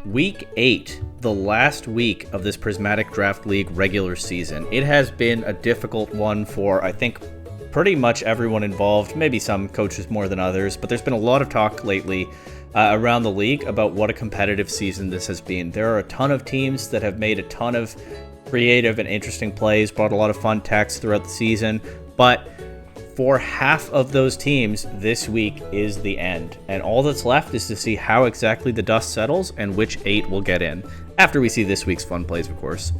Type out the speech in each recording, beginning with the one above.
Week 8, the last week of this Prismatic Draft League regular season. It has been a difficult one for, I think, pretty much everyone involved, maybe some coaches more than others, but there's been a lot of talk lately around the league about what a competitive season this has been. There are a ton of teams that have made a ton of creative and interesting plays, brought a lot of fun techs throughout the season, but for half of those teams, this week is the end, and all that's left is to see how exactly the dust settles and which 8 will get in, after we see this week's fun plays, of course.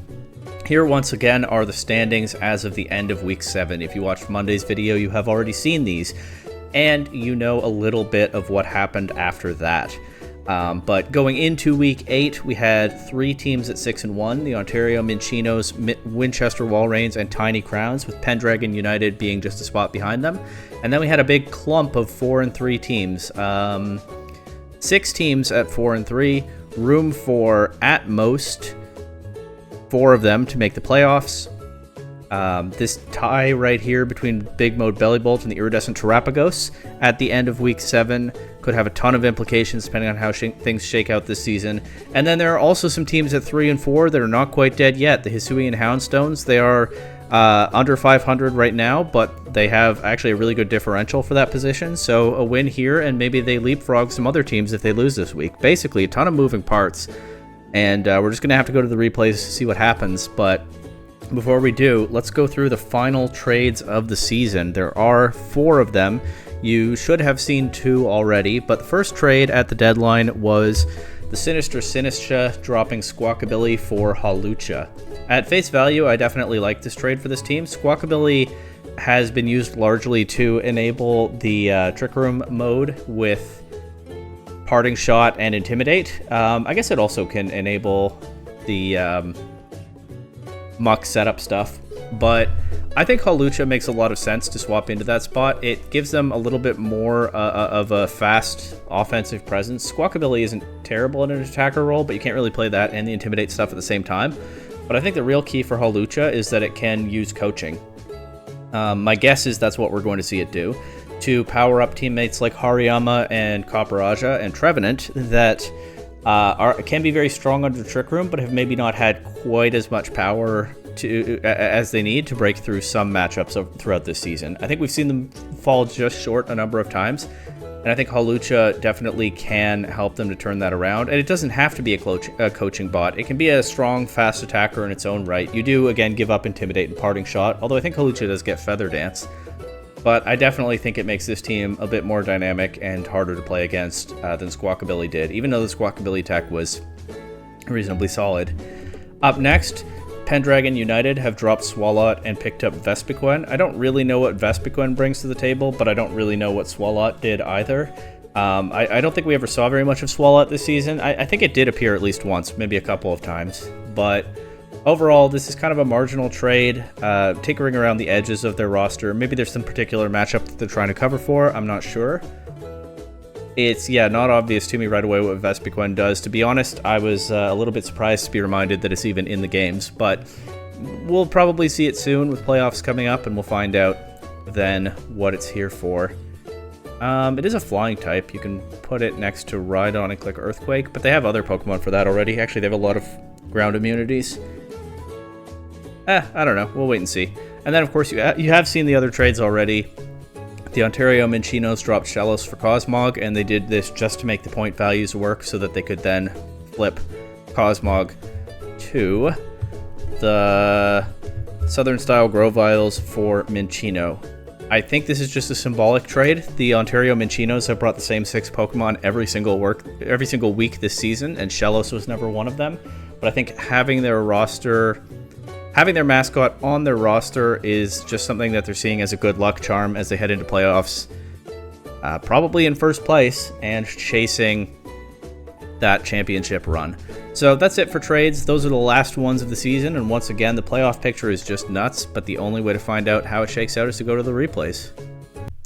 Here, once again, are the standings as of the end of Week 7. If you watched Monday's video, you have already seen these, and you know a little bit of what happened after that. But going into Week 8, we had 3 teams at 6-1, the Ontario Minchinos, Winchester Walreins, and Tiny Crowns, with Pendragon United being just a spot behind them. And then we had a big clump of 4-3 teams. 6 teams at 4-3, room for, at most, 4 of them to make the playoffs. This tie right here between Big Mode Bellibolt and the Iridescent Terapagos at the end of Week 7 could have a ton of implications depending on how things shake out this season. And then there are also some teams at 3-4 that are not quite dead yet. The Hisuian Houndstones, they are under 500 right now, but they have actually a really good differential for that position. So a win here, and maybe they leapfrog some other teams if they lose this week. Basically, a ton of moving parts. And we're just going to have to go to the replays to see what happens. But before we do, let's go through the final trades of the season. There are 4 of them. You should have seen 2 already, but the first trade at the deadline was the Sinistcha dropping Squawkabilly for Hawlucha. At face value, I definitely like this trade for this team. Squawkabilly has been used largely to enable the Trick Room mode with Parting Shot and Intimidate. I guess it also can enable the Muck setup stuff, but I think Hawlucha makes a lot of sense to swap into that spot. It gives them a little bit more of a fast offensive presence. Squawkabilly isn't terrible in an attacker role, but you can't really play that and the Intimidate stuff at the same time. But I think the real key for Hawlucha is that it can use coaching. My guess is that's what we're going to see it do, to power up teammates like Hariyama and Copperaja and Trevenant that can be very strong under Trick Room, but have maybe not had quite as much power as they need to break through some matchups throughout this season. I think we've seen them fall just short a number of times, and I think Hawlucha definitely can help them to turn that around. And it doesn't have to be a coaching bot. It can be a strong, fast attacker in its own right. You do, again, give up Intimidate and Parting Shot, although I think Hawlucha does get Feather Dance. But I definitely think it makes this team a bit more dynamic and harder to play against than Squawkabilly did, even though the Squawkabilly tech was reasonably solid. Up next, Pendragon United have dropped Swalot and picked up Vespiquen. I don't really know what Vespiquen brings to the table, but I don't really know what Swalot did either. I don't think we ever saw very much of Swalot this season. I think it did appear at least once, maybe a couple of times. But overall, this is kind of a marginal trade, tinkering around the edges of their roster. Maybe there's some particular matchup that they're trying to cover for. I'm not sure. It's, not obvious to me right away what Vespiquen does. To be honest, I was a little bit surprised to be reminded that it's even in the games, but we'll probably see it soon with playoffs coming up, and we'll find out then what it's here for. It is a flying type. You can put it next to Rhydon and click Earthquake, but they have other Pokemon for that already. Actually, they have a lot of ground immunities. I don't know. We'll wait and see. And then, of course, you have seen the other trades already. The Ontario Minchinos dropped Shellos for Cosmog, and they did this just to make the point values work so that they could then flip Cosmog to the Southern-style Grovyles for Minchino. I think this is just a symbolic trade. The Ontario Minchinos have brought the same 6 Pokemon every single week this season, and Shellos was never one of them. But I think having their mascot on their roster is just something that they're seeing as a good luck charm as they head into playoffs. Probably in first place and chasing that championship run. So that's it for trades. Those are the last ones of the season, and once again, the playoff picture is just nuts, but the only way to find out how it shakes out is to go to the replays.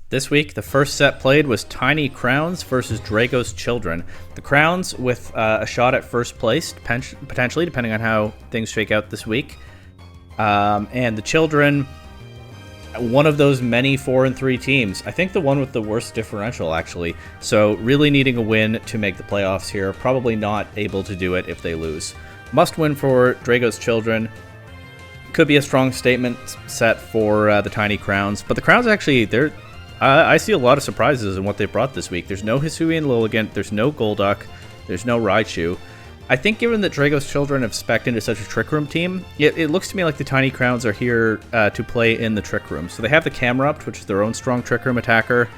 This week, the first set played was Tiny Crowns versus Drago's Children. The Crowns with a shot at first place, potentially, depending on how things shake out this week. And the Children one of those many 4-3 teams. I think the one with the worst differential, actually. So really needing a win to make the playoffs here. Probably not able to do it if they lose. Must win for Drago's Children. Could be a strong statement set for the Tiny Crowns. But the Crowns actually, I see a lot of surprises in what they brought this week. There's no Hisuian Lilligant. There's no Golduck. There's no Raichu. I think given that Drago's Children have spec'd into such a Trick Room team, it looks to me like the Tiny Crowns are here to play in the Trick Room. So they have the Camerupt, which is their own strong Trick Room attacker.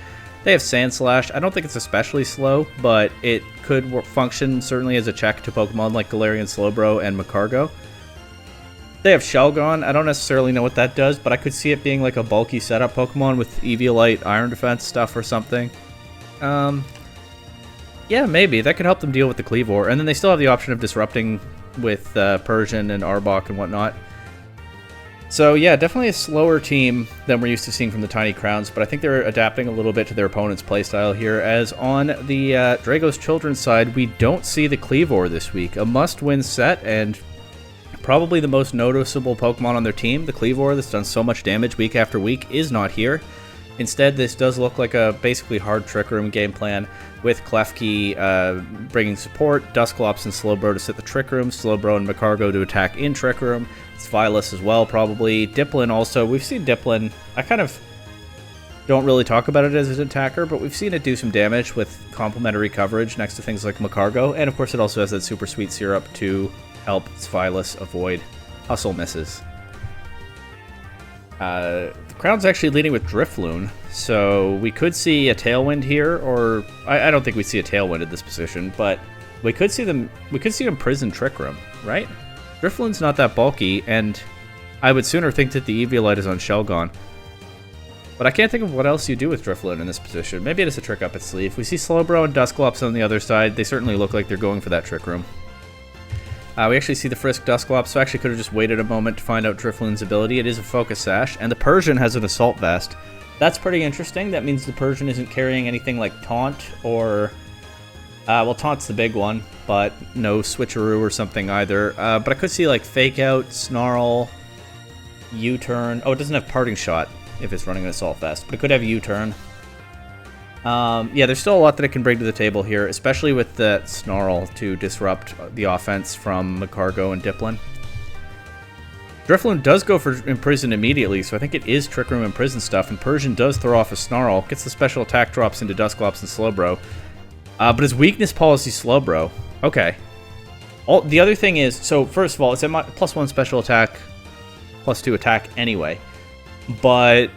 They have Sandslash. I don't think it's especially slow, but it could function certainly as a check to Pokemon like Galarian Slowbro and Magcargo. They have Shelgon. I don't necessarily know what that does, but I could see it being like a bulky setup Pokemon with Eviolite, Iron Defense stuff or something. Yeah, maybe. That could help them deal with the Kleavor. And then they still have the option of disrupting with Persian and Arbok and whatnot. So yeah, definitely a slower team than we're used to seeing from the Tiny Crowns, but I think they're adapting a little bit to their opponent's playstyle here, as on the Drago's Children's side, we don't see the Kleavor this week. A must-win set, and probably the most noticeable Pokemon on their team, the Kleavor that's done so much damage week after week, is not here. Instead, this does look like a basically hard Trick Room game plan, with Klefki bringing support, Dusclops and Slowbro to sit the Trick Room, Slowbro and Magcargo to attack in Trick Room, Sphylis as well probably, Dipplin also. We've seen Dipplin, I kind of don't really talk about it as an attacker, but we've seen it do some damage with complementary coverage next to things like Magcargo, and of course it also has that super sweet syrup to help Sphylis avoid hustle misses. The Crown's actually leading with Drifloon, so we could see a Tailwind here, or I don't think we see a Tailwind at this position, but we could see them prison Trick Room, right? Drifloon's not that bulky, and I would sooner think that the Eviolite is on Shelgon. But I can't think of what else you do with Drifloon in this position. Maybe it is a trick up its sleeve. We see Slowbro and Dusclops on the other side. They certainly look like they're going for that Trick Room. We actually see the Frisk Dusclops, so I actually could have just waited a moment to find out Drifloon's ability. It is a Focus Sash, and the Persian has an Assault Vest. That's pretty interesting. That means the Persian isn't carrying anything like Taunt or... well, Taunt's the big one, but no Switcheroo or something either. But I could see like Fake Out, Snarl, U-Turn. Oh, it doesn't have Parting Shot if it's running an Assault Vest, but it could have U-Turn. Yeah, there's still a lot that it can bring to the table here, especially with the Snarl to disrupt the offense from Magcargo and Dipplin. Drifloon does go for Imprison immediately, so I think it is Trick Room Imprison stuff, and Persian does throw off a Snarl, gets the special attack drops into Dusclops and Slowbro. But his weakness policy Slowbro. Okay. The other thing is, so first of all, it's at +1 special attack, +2 attack anyway. But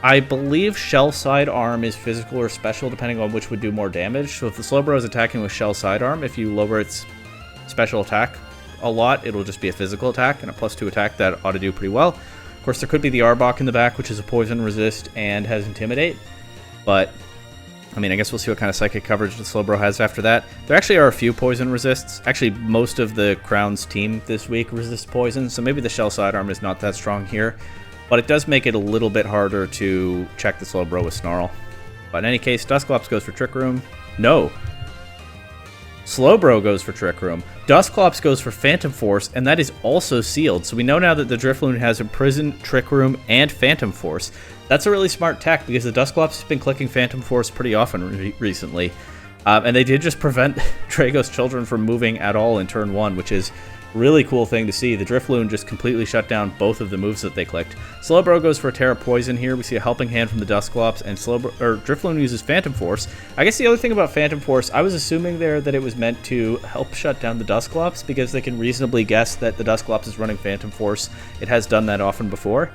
I believe Shell Sidearm is physical or special, depending on which would do more damage. So if the Slowbro is attacking with Shell Sidearm, if you lower its special attack a lot, it'll just be a physical attack, and a +2 attack that ought to do pretty well. Of course, there could be the Arbok in the back, which is a Poison Resist and has Intimidate. But I mean, I guess we'll see what kind of psychic coverage the Slowbro has after that. There actually are a few poison resists. Actually, most of the Crown's team this week resists poison, so maybe the Shell Sidearm is not that strong here. But it does make it a little bit harder to check the Slowbro with Snarl. But in any case, Dusclops goes for Trick Room. No. Slowbro goes for Trick Room. Dusclops goes for Phantom Force, and that is also sealed. So we know now that the Drifloon has Imprison, Trick Room, and Phantom Force. That's a really smart tech, because the Dusclops has been clicking Phantom Force pretty often recently. And they did just prevent Drago's Children from moving at all in turn 1, which is a really cool thing to see. The Drifloon just completely shut down both of the moves that they clicked. Slowbro goes for a Terra Poison here. We see a Helping Hand from the Dusclops, and Drifloon uses Phantom Force. I guess the other thing about Phantom Force, I was assuming there that it was meant to help shut down the Dusclops, because they can reasonably guess that the Dusclops is running Phantom Force. It has done that often before.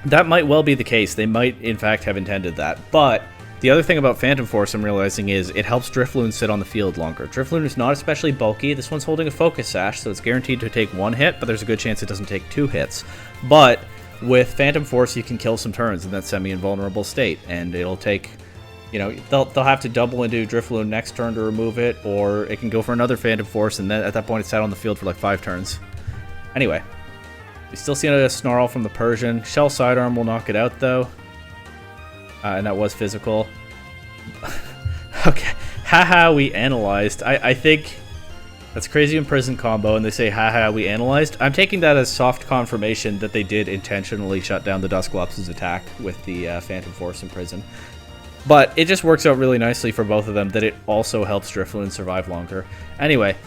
That might well be the case. They might, in fact, have intended that. But the other thing about Phantom Force I'm realizing is it helps Drifloon sit on the field longer. Drifloon is not especially bulky. This one's holding a Focus Sash, so it's guaranteed to take 1 hit, but there's a good chance it doesn't take 2 hits. But with Phantom Force, you can kill some turns in that semi-invulnerable state, and it'll take, you know, they'll have to double into Drifloon next turn to remove it, or it can go for another Phantom Force, and then at that point it's sat on the field for like 5 turns. Anyway. We still see a Snarl from the Persian. Shell Sidearm will knock it out, though. And that was physical. Okay. Haha, we analyzed. I think That's crazy Imprison combo, and they say, haha, we analyzed. I'm taking that as soft confirmation that they did intentionally shut down the Dusclops' attack with the Phantom Force Imprison. But it just works out really nicely for both of them that it also helps Drifloon survive longer. Anyway,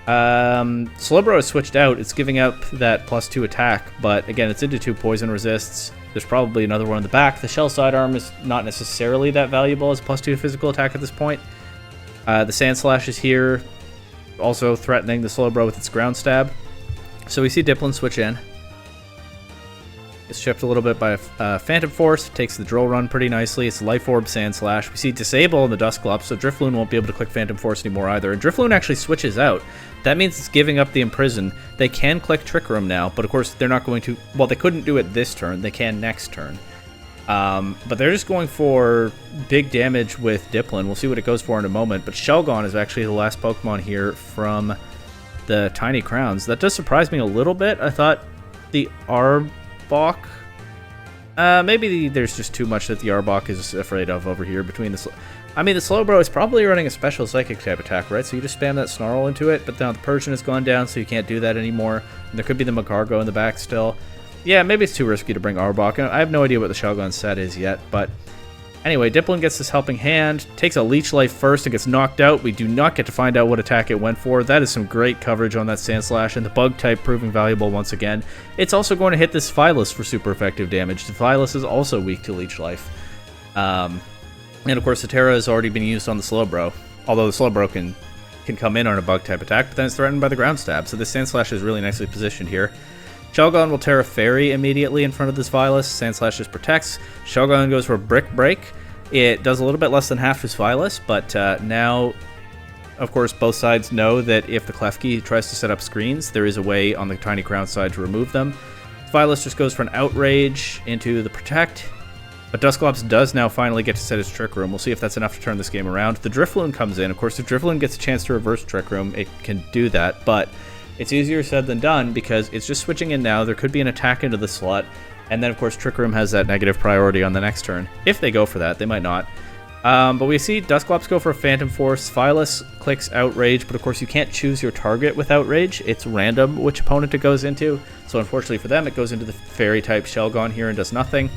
Slowbro is switched out. It's giving up that +2 attack, but again, it's into 2 poison resists. There's probably another one in the back. The Shell Sidearm is not necessarily that valuable as +2 physical attack at this point. The Sand Slash is here, also threatening the Slowbro with its Ground Stab. So we see Dipplin switch in. It's shipped a little bit by Phantom Force. Takes the Drill Run pretty nicely. It's Life Orb, Sand Slash. We see Disable in the Dusclops, so Drifloon won't be able to click Phantom Force anymore either. And Drifloon actually switches out. That means it's giving up the Imprison. They can click Trick Room now, but of course they're not going to... Well, they couldn't do it this turn. They can next turn. But they're just going for big damage with Dipplin. We'll see what it goes for in a moment. But Shelgon is actually the last Pokemon here from the Tiny Crowns. That does surprise me a little bit. I thought the Arbok... maybe there's just too much that the Arbok is afraid of over here between the... I mean, the Slowbro is probably running a special Psychic type attack, right? So you just spam that Snarl into it, but now the Persian has gone down, so you can't do that anymore. And there could be the Magcargo in the back still. Yeah, maybe it's too risky to bring Arbok. I have no idea what the Shelgon set is yet, but... Anyway, Dipplin gets this Helping Hand, takes a Leech Life first and gets knocked out. We do not get to find out what attack it went for. That is some great coverage on that Sand Slash, and the Bug type proving valuable once again. It's also going to hit this Phyllis for super effective damage. The Phyllis is also weak to Leech Life. And of course, the Terra has already been used on the Slowbro, although the Slowbro can come in on a Bug type attack, but then it's threatened by the Ground Stab, so this Sand Slash is really nicely positioned here. Shelgon will Terra Fairy immediately in front of this Phyllis. Sand Slash just protects. Shelgon goes for Brick Break. It does a little bit less than half his Phyllis, but now, of course, both sides know that if the Klefki tries to set up screens, there is a way on the Tiny Crown side to remove them. Phyllis just goes for an Outrage into the Protect, but Dusclops does now finally get to set his Trick Room. We'll see if that's enough to turn this game around. The Drifloon comes in. Of course, if Drifloon gets a chance to reverse Trick Room, it can do that, but it's easier said than done because it's just switching in now. There could be an attack into the slot, and then, of course, Trick Room has that negative priority on the next turn. If they go for that, they might not. But we see Dusclops go for a Phantom Force. Phyllis clicks Outrage, but of course you can't choose your target with Outrage. It's random which opponent it goes into. So unfortunately for them, it goes into the Fairy-type Shelgon here and does nothing.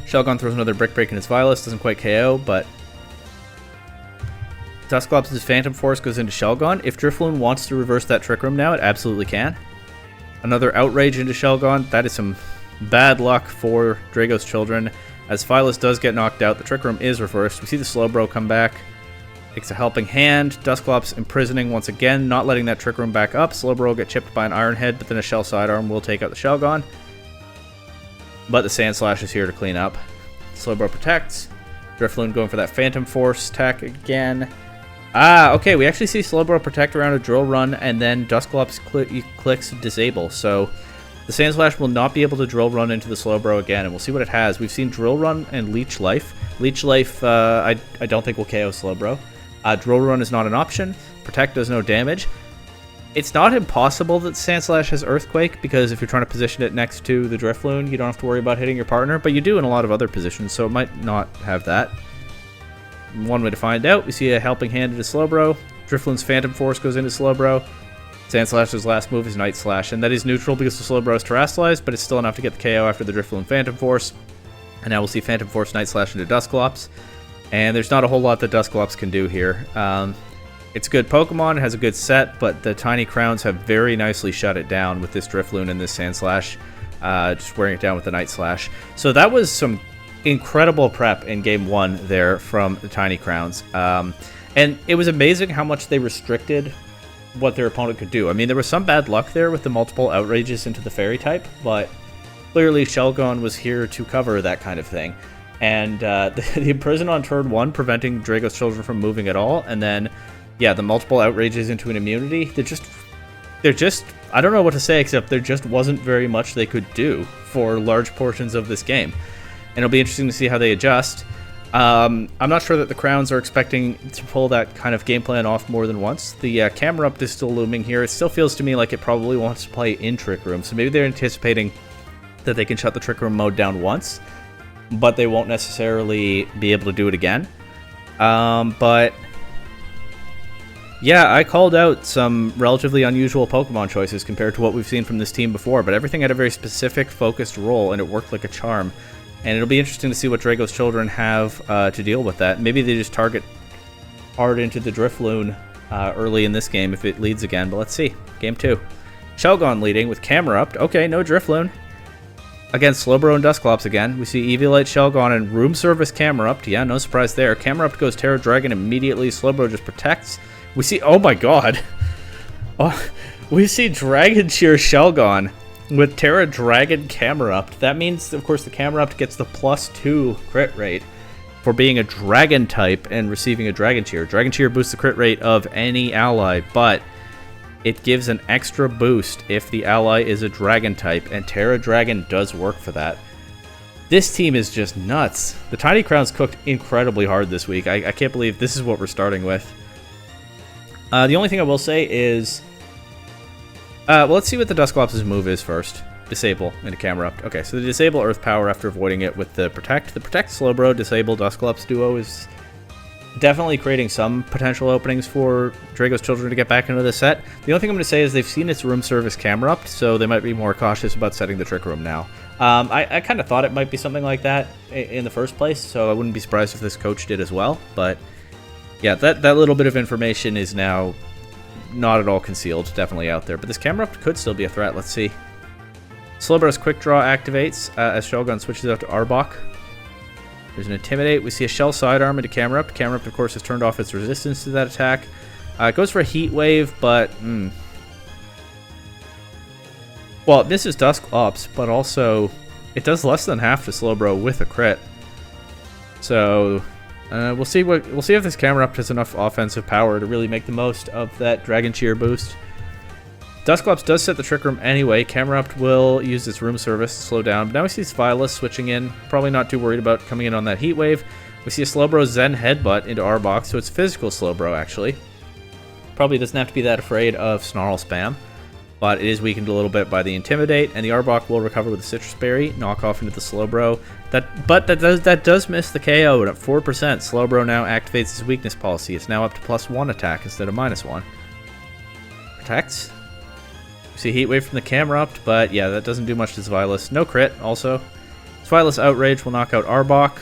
Shelgon throws another Brick Break in his Phyllis. Doesn't quite KO, but Dusclops' Phantom Force goes into Shelgon. If Drifloon wants to reverse that Trick Room now, it absolutely can. Another Outrage into Shelgon. That is some bad luck for Drago's children. As Phyllis does get knocked out, the Trick Room is reversed. We see the Slowbro come back. Takes a Helping Hand. Dusclops imprisoning once again, not letting that Trick Room back up. Slowbro will get chipped by an Iron Head, but then a Shell Sidearm will take out the Shelgon. But the Sand Slash is here to clean up. Slowbro protects. Drifloon going for that Phantom Force attack again. Okay, we actually see Slowbro protect around a Drill Run, and then Dusclops clicks Disable. So the Sand Slash will not be able to Drill Run into the Slowbro again, and we'll see what it has. We've seen Drill Run and Leech Life. Leech Life, I don't think will KO Slowbro. Drill Run is not an option. Protect does no damage. It's not impossible that Sand Slash has Earthquake, because if you're trying to position it next to the Drifloon, you don't have to worry about hitting your partner, but you do in a lot of other positions, so it might not have that. One way to find out, we see a Helping Hand into Slowbro. Drifloon's Phantom Force goes into Slowbro. Sand Slash's last move is Night Slash, and that is neutral because the Slowbro is terrestrialized, but it's still enough to get the KO after the Drifloon Phantom Force. And now we'll see Phantom Force Night Slash into Dusclops. And there's not a whole lot that Dusclops can do here. It's a good Pokemon, it has a good set, but the Tiny Crowns have very nicely shut it down with this Drifloon and this Sand Slash, just wearing it down with the Night Slash. So that was some incredible prep in Game 1 there from the Tiny Crowns. And it was amazing how much they restricted what their opponent could do. I mean, there was some bad luck there with the multiple Outrages into the Fairy type, but clearly Shelgon was here to cover that kind of thing. And the Imprison on turn 1, preventing Drago's children from moving at all, and then yeah, the multiple Outrages into an immunity. They're just, I don't know what to say, except there just wasn't very much they could do for large portions of this game. And it'll be interesting to see how they adjust. I'm not sure that the Crowns are expecting to pull that kind of game plan off more than once. The camera up is still looming here. It still feels to me like it probably wants to play in Trick Room. So maybe they're anticipating that they can shut the Trick Room mode down once, but they won't necessarily be able to do it again. But Yeah, I called out some relatively unusual Pokemon choices compared to what we've seen from this team before, but everything had a very specific, focused role, and it worked like a charm. And it'll be interesting to see what Drago's children have to deal with that. Maybe they just target hard into the Drifloon early in this game if it leads again, but let's see. Game 2. Shelgon leading with Camerupt. Okay, no Drifloon. Again, Slowbro and Dusclops again. We see Eviolite, Shelgon, and Room Service Camerupt. Yeah, no surprise there. Camerupt goes Terra Dragon immediately. Slowbro just protects. We see... Oh my god. Oh, we see Dragon Cheer Shelgon with Terra Dragon Camerupt. That means, of course, the Camerupt gets the +2 crit rate for being a Dragon type and receiving a Dragon Cheer. Dragon Cheer boosts the crit rate of any ally, but it gives an extra boost if the ally is a Dragon type, and Terra Dragon does work for that. This team is just nuts. The Tiny Crowns cooked incredibly hard this week. I can't believe this is what we're starting with. The only thing I will say is... well, let's see what the Dusclops' move is first. Disable into Camerupt. Okay, so the disable Earth Power after avoiding it with the Protect. The Protect Slowbro, disable Dusclops duo is definitely creating some potential openings for Drago's children to get back into the set. The only thing I'm going to say is they've seen its Room Service Camerupt, so they might be more cautious about setting the Trick Room now. I kind of thought it might be something like that in the first place, so I wouldn't be surprised if this coach did as well. But yeah, that little bit of information is now not at all concealed, definitely out there. But this Camerupt could still be a threat. Let's see. Slowbro's Quick Draw activates as Shelgon switches out to Arbok. There's an Intimidate. We see a Shell Sidearm into Camerupt. Camerupt, of course, has turned off its resistance to that attack. It goes for a Heat Wave, but... Well, it misses Dusclops, but also it does less than half to Slowbro with a crit. So we'll see if this Camerupt has enough offensive power to really make the most of that Dragon Cheer boost. Dusclops does set the Trick Room anyway. Camerupt will use its Room Service to slow down. But now we see Spylus switching in. Probably not too worried about coming in on that Heat Wave. We see a Slowbro Zen Headbutt into Arbok, so it's physical Slowbro, actually. Probably doesn't have to be that afraid of Snarl Spam, but it is weakened a little bit by the Intimidate, and the Arbok will recover with a Citrus Berry, knock off into the Slowbro. That does miss the KO, and at 4%, Slowbro now activates his weakness policy. It's now up to +1 attack instead of -1. Protects. We see Heat Wave from the Camerupt, but yeah, that doesn't do much to Spylus. No crit, also. Spylus Outrage will knock out Arbok.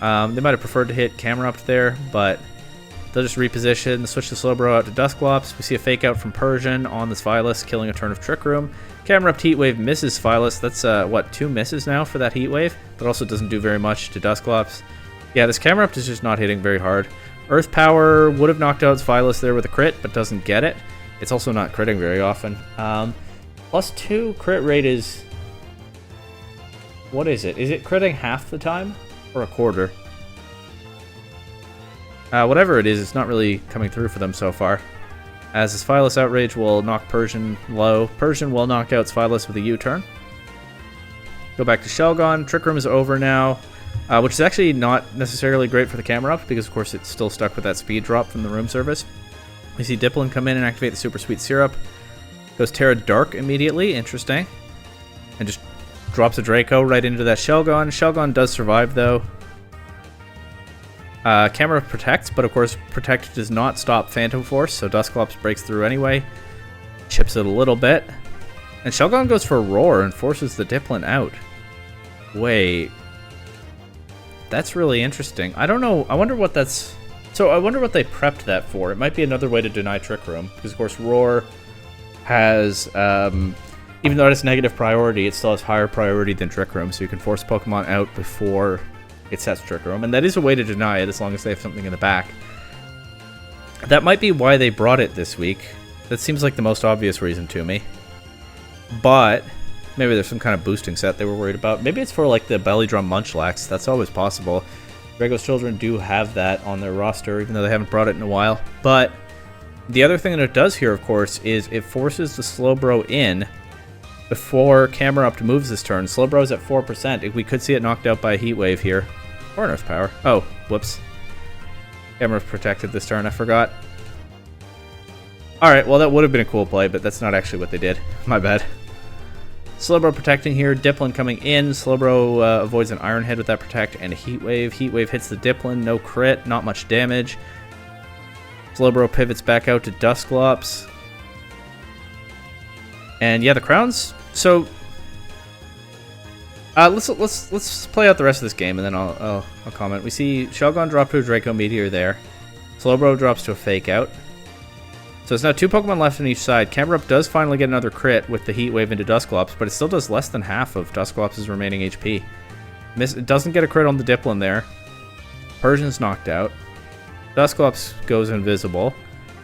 They might have preferred to hit Camerupt there, but they'll just reposition, switch the Slowbro out to Dusclops. We see a Fake Out from Persian on the Spylus, killing a turn of Trick Room. Camerupt Heat Wave misses Spylus. That's, what, 2 misses now for that Heat Wave? But also doesn't do very much to Dusclops. Yeah, this Camerupt is just not hitting very hard. Earth Power would have knocked out Spylus there with a crit, but doesn't get it. It's also not critting very often. +2 crit rate is... What is it? Is it critting half the time? Or a quarter? Whatever it is, it's not really coming through for them so far. As the Spylus Outrage will knock Persian low. Persian will knock out Spylus with a U-turn. Go back to Shelgon. Trick Room is over now, which is actually not necessarily great for the Camerupt because, of course, it's still stuck with that speed drop from the Room Service. We see Dipplin come in and activate the Super Sweet Syrup. Goes Terra Dark immediately. Interesting. And just drops a Draco right into that Shelgon. Shelgon does survive, though. Camerupt protects, but of course Protect does not stop Phantom Force, so Dusclops breaks through anyway. Chips it a little bit. And Shelgon goes for Roar and forces the Dipplin out. Wait. That's really interesting. I don't know. I wonder what that's... So I wonder what they prepped that for. It might be another way to deny Trick Room, because of course Roar has, even though it's negative priority, it still has higher priority than Trick Room, so you can force Pokemon out before it sets Trick Room, and that is a way to deny it as long as they have something in the back. That might be why they brought it this week. That seems like the most obvious reason to me. But maybe there's some kind of boosting set they were worried about. Maybe it's for like the Belly Drum Munchlax. That's always possible. Drago's children do have that on their roster, even though they haven't brought it in a while. But the other thing that it does here, of course, is it forces the Slowbro in before Camerupt moves this turn. Slowbro's at 4%. We could see it knocked out by a Heat Wave here. Or an Earth Power. Oh, whoops. Camerupt protected this turn, I forgot. Alright, well that would have been a cool play, but that's not actually what they did. My bad. Slowbro protecting here, Dipplin coming in. Slowbro avoids an Iron Head with that protect and a Heat Wave. Heat Wave hits the Dipplin, no crit, not much damage. Slowbro pivots back out to Dusclops. And yeah, the Crowns. So let's play out the rest of this game, and then I'll comment. We see Shelgon drop to a Draco Meteor there. Slowbro drops to a Fake Out. So it's now 2 Pokemon left on each side. Camerupt does finally get another crit with the Heat Wave into Dusclops, but it still does less than half of Dusclops' remaining HP. It doesn't get a crit on the Dipplin there. Persian's knocked out. Dusclops goes invisible.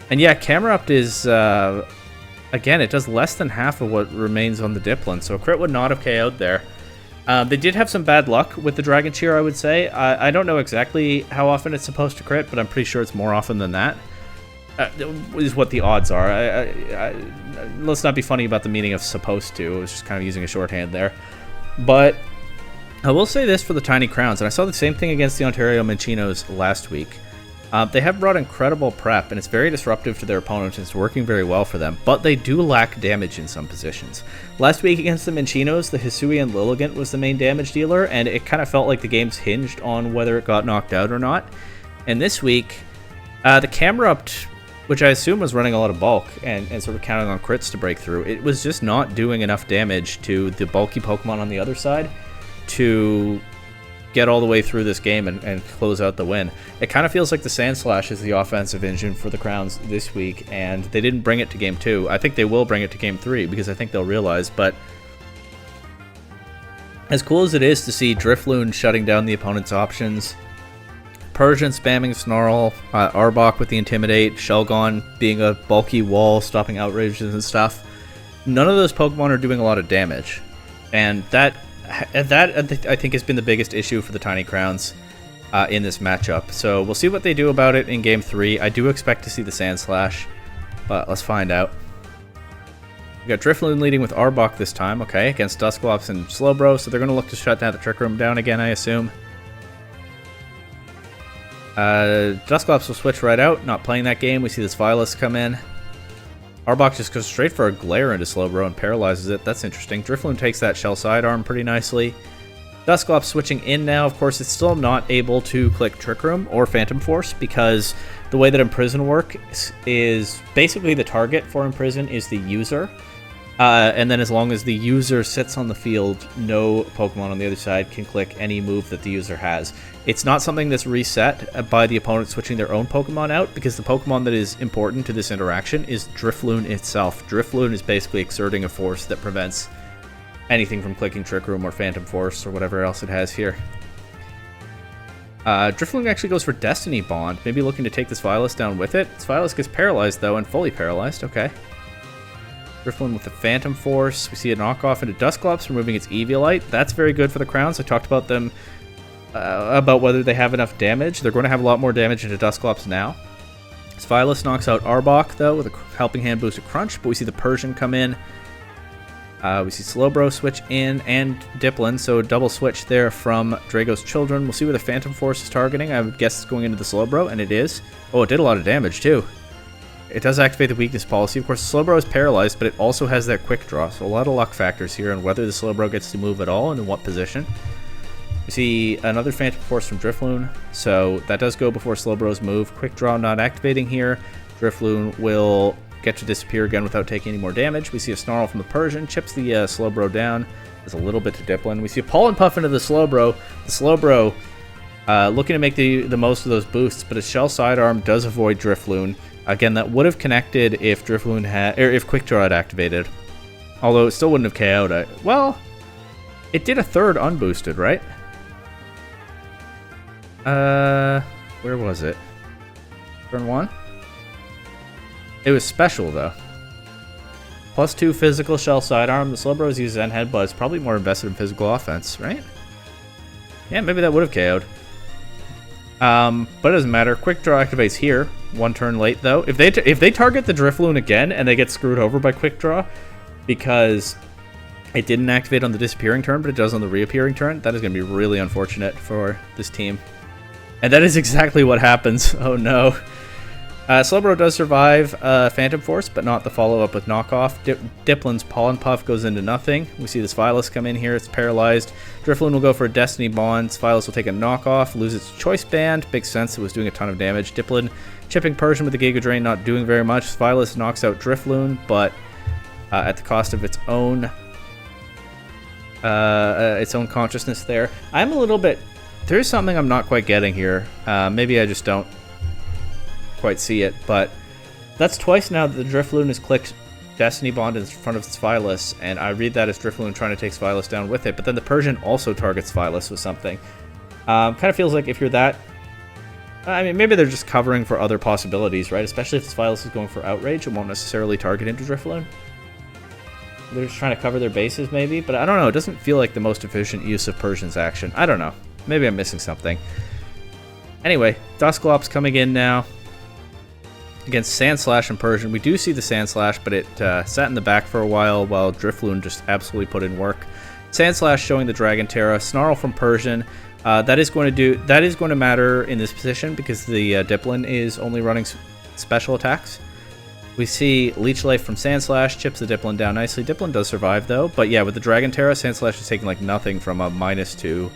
And yeah, Camerupt is, again, it does less than half of what remains on the Dipplin, so a crit would not have KO'd there. They did have some bad luck with the Dragon Cheer, I would say. I don't know exactly how often it's supposed to crit, but I'm pretty sure it's more often than that. Is what the odds are. Let's not be funny about the meaning of supposed to. I was just kind of using a shorthand there. But I will say this for the Tiny Crowns, and I saw the same thing against the Ontario Minchinos last week. They have brought incredible prep, and it's very disruptive to their opponents, and it's working very well for them, but they do lack damage in some positions. Last week against the Minchinos, the Hisuian Lilligant was the main damage dealer, and it kind of felt like the game's hinged on whether it got knocked out or not. And this week, the Camerupt, which I assume was running a lot of bulk and sort of counting on crits to break through, it was just not doing enough damage to the bulky Pokemon on the other side to get all the way through this game and close out the win. It kind of feels like the Sandslash is the offensive engine for the Crowns this week, and they didn't bring it to Game 2. I think they will bring it to Game 3, because I think they'll realize, but as cool as it is to see Drifloon shutting down the opponent's options, Persian spamming Snarl, Arbok with the Intimidate, Shelgon being a bulky wall, stopping outrages and stuff, none of those Pokemon are doing a lot of damage, and that I think has been the biggest issue for the Tiny Crowns in this matchup. So we'll see what they do about it in Game 3. I do expect to see the Sandslash, but let's find out. We got Drifloon leading with Arbok this time, okay, against Dusclops and Slowbro, so they're going to look to shut down the Trick Room down again, I assume. Dusclops will switch right out, not playing that game. We see this Vilas come in. Arbok just goes straight for a Glare into Slowbro and paralyzes it. That's interesting. Drifloon takes that Shell Sidearm pretty nicely. Dusclops switching in now. Of course, it's still not able to click Trick Room or Phantom Force, because the way that Imprison works is basically the target for Imprison is the user. And then as long as the user sits on the field, no Pokemon on the other side can click any move that the user has. It's not something that's reset by the opponent switching their own Pokemon out, because the Pokemon that is important to this interaction is Drifloon itself. Drifloon is basically exerting a force that prevents anything from clicking Trick Room or Phantom Force or whatever else it has here. Drifloon actually goes for Destiny Bond, maybe looking to take this Vilas down with it. This Vilas gets paralyzed though, and fully paralyzed, okay. Drifloon with the Phantom Force. We see a knockoff into Dusclops, removing its Eviolite. That's very good for the Crowns. I talked about them, about whether they have enough damage. They're going to have a lot more damage into Dusclops now. Vilas knocks out Arbok, though, with a Helping Hand boost to Crunch, but we see the Persian come in. We see Slowbro switch in, and Dipplin, so double switch there from Drago's Children. We'll see where the Phantom Force is targeting. I would guess it's going into the Slowbro, and it is. Oh, it did a lot of damage, too. It does activate the weakness policy. Of course, Slowbro is paralyzed, but it also has that quick draw, so a lot of luck factors here on whether the Slowbro gets to move at all and in what position. We see another Phantom Force from Drifloon, so that does go before Slowbro's move. Quick draw not activating here. Drifloon will get to disappear again without taking any more damage. We see a Snarl from the Persian, chips the Slowbro down. There's a little bit to Dipplin. We see a Pollen Puff into the Slowbro. The Slowbro looking to make the most of those boosts, but its Shell Sidearm does avoid Drifloon. Again, that would have connected if Drifloon had, or if Quick Draw had activated. Although it still wouldn't have KO'd it. Well, it did a third unboosted, right? Where was it? Turn 1? It was special, though. +2 physical Shell Sidearm. The Slowbros use Zen Headbutt. It's probably more invested in physical offense, right? Yeah, maybe that would have KO'd. But it doesn't matter. Quick Draw activates here. One turn late, though. If they target the Drifloon again and they get screwed over by Quick Draw because it didn't activate on the disappearing turn, but it does on the reappearing turn, that is going to be really unfortunate for this team. And that is exactly what happens. Oh no. Slowbro does survive Phantom Force, but not the follow-up with Knockoff. Diplin's Pollen Puff goes into nothing. We see this Vilas come in here. It's paralyzed. Drifloon will go for a Destiny Bond. Vilas will take a Knockoff, lose its Choice Band. Makes sense. It was doing a ton of damage. Diplin chipping Persian with the Giga Drain, not doing very much. Vilas knocks out Drifloon, but at the cost of its own consciousness there. I'm a little bit... There's something I'm not quite getting here. Maybe I just don't quite see it, but that's twice now that the Drifloon has clicked Destiny Bond in front of Vilas, and I read that as Drifloon trying to take Vilas down with it, but then the Persian also targets Vilas with something. Kind of feels like if you're that... I mean, maybe they're just covering for other possibilities, right? Especially if Vilas is going for Outrage, it won't necessarily target into Drifloon. They're just trying to cover their bases, maybe, but I don't know. It doesn't feel like the most efficient use of Persian's action. I don't know. Maybe I'm missing something. Anyway, Dusclops coming in now against Sandslash and Persian. We do see the Sandslash, but it sat in the back for a while Drifloon just absolutely put in work. Sandslash showing the Dragon Terra. Snarl from Persian. That is going to matter in this position because the Diplin is only running special attacks. We see Leech Life from Sandslash, chips the Diplin down nicely. Diplin does survive though, but yeah, with the Dragon Terra, Sandslash is taking like nothing from a -2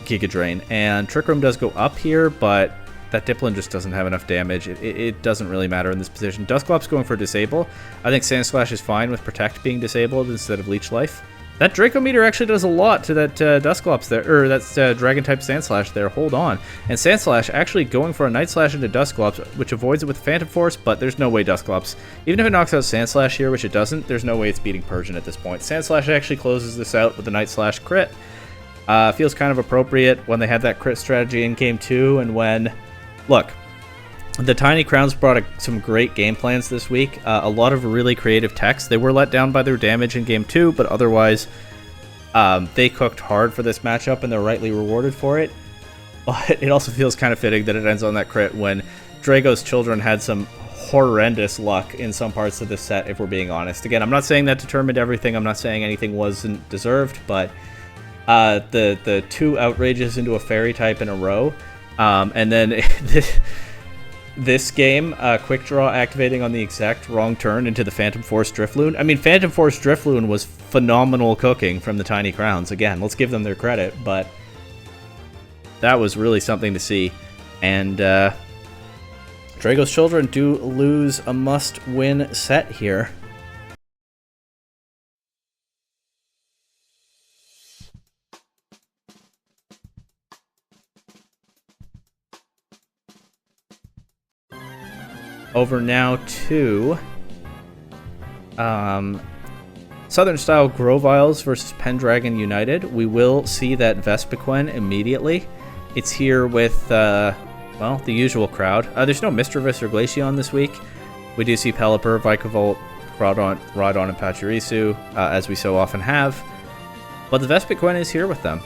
Giga Drain. And Trick Room does go up here, but that Diplin just doesn't have enough damage. It doesn't really matter in this position. Dusclops going for Disable. I think Sandslash is fine with Protect being disabled instead of Leech Life. That Draco Meter actually does a lot to that Dusclops there, or that's Dragon-type Sandslash there. Hold on. And Sandslash actually going for a Night Slash into Dusclops, which avoids it with Phantom Force, but there's no way Dusclops, even if it knocks out Sandslash here, which it doesn't, there's no way it's beating Persian at this point. Sandslash actually closes this out with a Night Slash crit. Feels kind of appropriate when they had that crit strategy in Game 2, and when... Look, the Tiny Crowns brought some great game plans this week. A lot of really creative techs. They were let down by their damage in Game 2, but otherwise they cooked hard for this matchup, and they're rightly rewarded for it. But it also feels kind of fitting that it ends on that crit when Drago's Children had some horrendous luck in some parts of the set, if we're being honest. Again, I'm not saying that determined everything. I'm not saying anything wasn't deserved, but the 2 outrages into a fairy type in a row, and then this game, Quick Draw activating on the exact wrong turn into the Phantom Force Drifloon. I mean, Phantom Force Drifloon was phenomenal cooking from the Tiny Crowns. Again, let's give them their credit, but that was really something to see. And Drago's Children do lose a must-win set here. Over now to Southern-style Grovyles versus Pendragon United. We will see that Vespiquen immediately. It's here with, well, the usual crowd. There's no Mischievous or Glaceon this week. We do see Pelipper, Vikavolt, Rhydon, and Pachirisu, as we so often have. But the Vespiquen is here with them.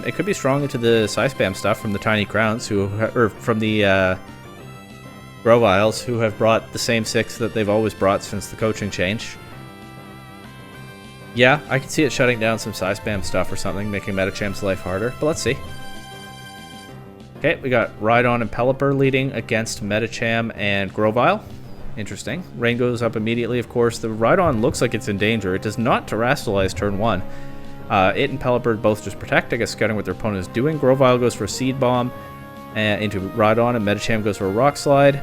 It could be strong into the Psy-Spam stuff from the Tiny Crowns, or from the Grovyles, who have brought the same 6 that they've always brought since the coaching change. Yeah, I can see it shutting down some Psy-Spam stuff or something, making Metacham's life harder, but let's see. Okay, we got Rhydon and Pelipper leading against Metacham and Grovyle. Interesting. Rain goes up immediately, of course. The Rhydon looks like it's in danger. It does not Terrastalize turn 1. It and Pelipper both just protect, I guess, scouting what their opponent is doing. Grovyle goes for a Seed Bomb into Rhydon, and Metacham goes for a Rock Slide.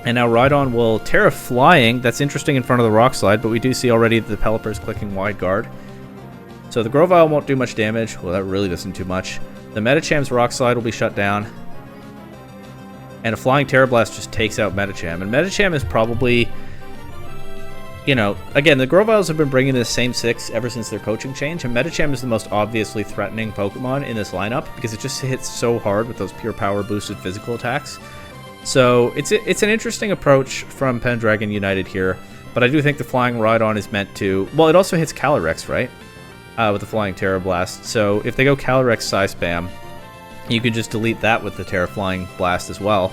And now Rhydon will Terra Flying. That's interesting in front of the Rock Slide, but we do see already that the Pelipper is clicking Wide Guard. So the Grovyle won't do much damage. Well, that really doesn't do much. The Metacham's Rock Slide will be shut down. And a Flying Terra Blast just takes out Metacham. And Metacham is probably... You know, again, the Grovyles have been bringing the same 6 ever since their coaching change, and Metacham is the most obviously threatening Pokemon in this lineup because it just hits so hard with those pure power boosted physical attacks. So it's an interesting approach from Pendragon United here, but I do think the Flying Rhydon is meant to... Well, it also hits Calyrex, right? With the Flying Terra Blast. So if they go Calyrex Psy-Spam, you can just delete that with the Terra Flying Blast as well.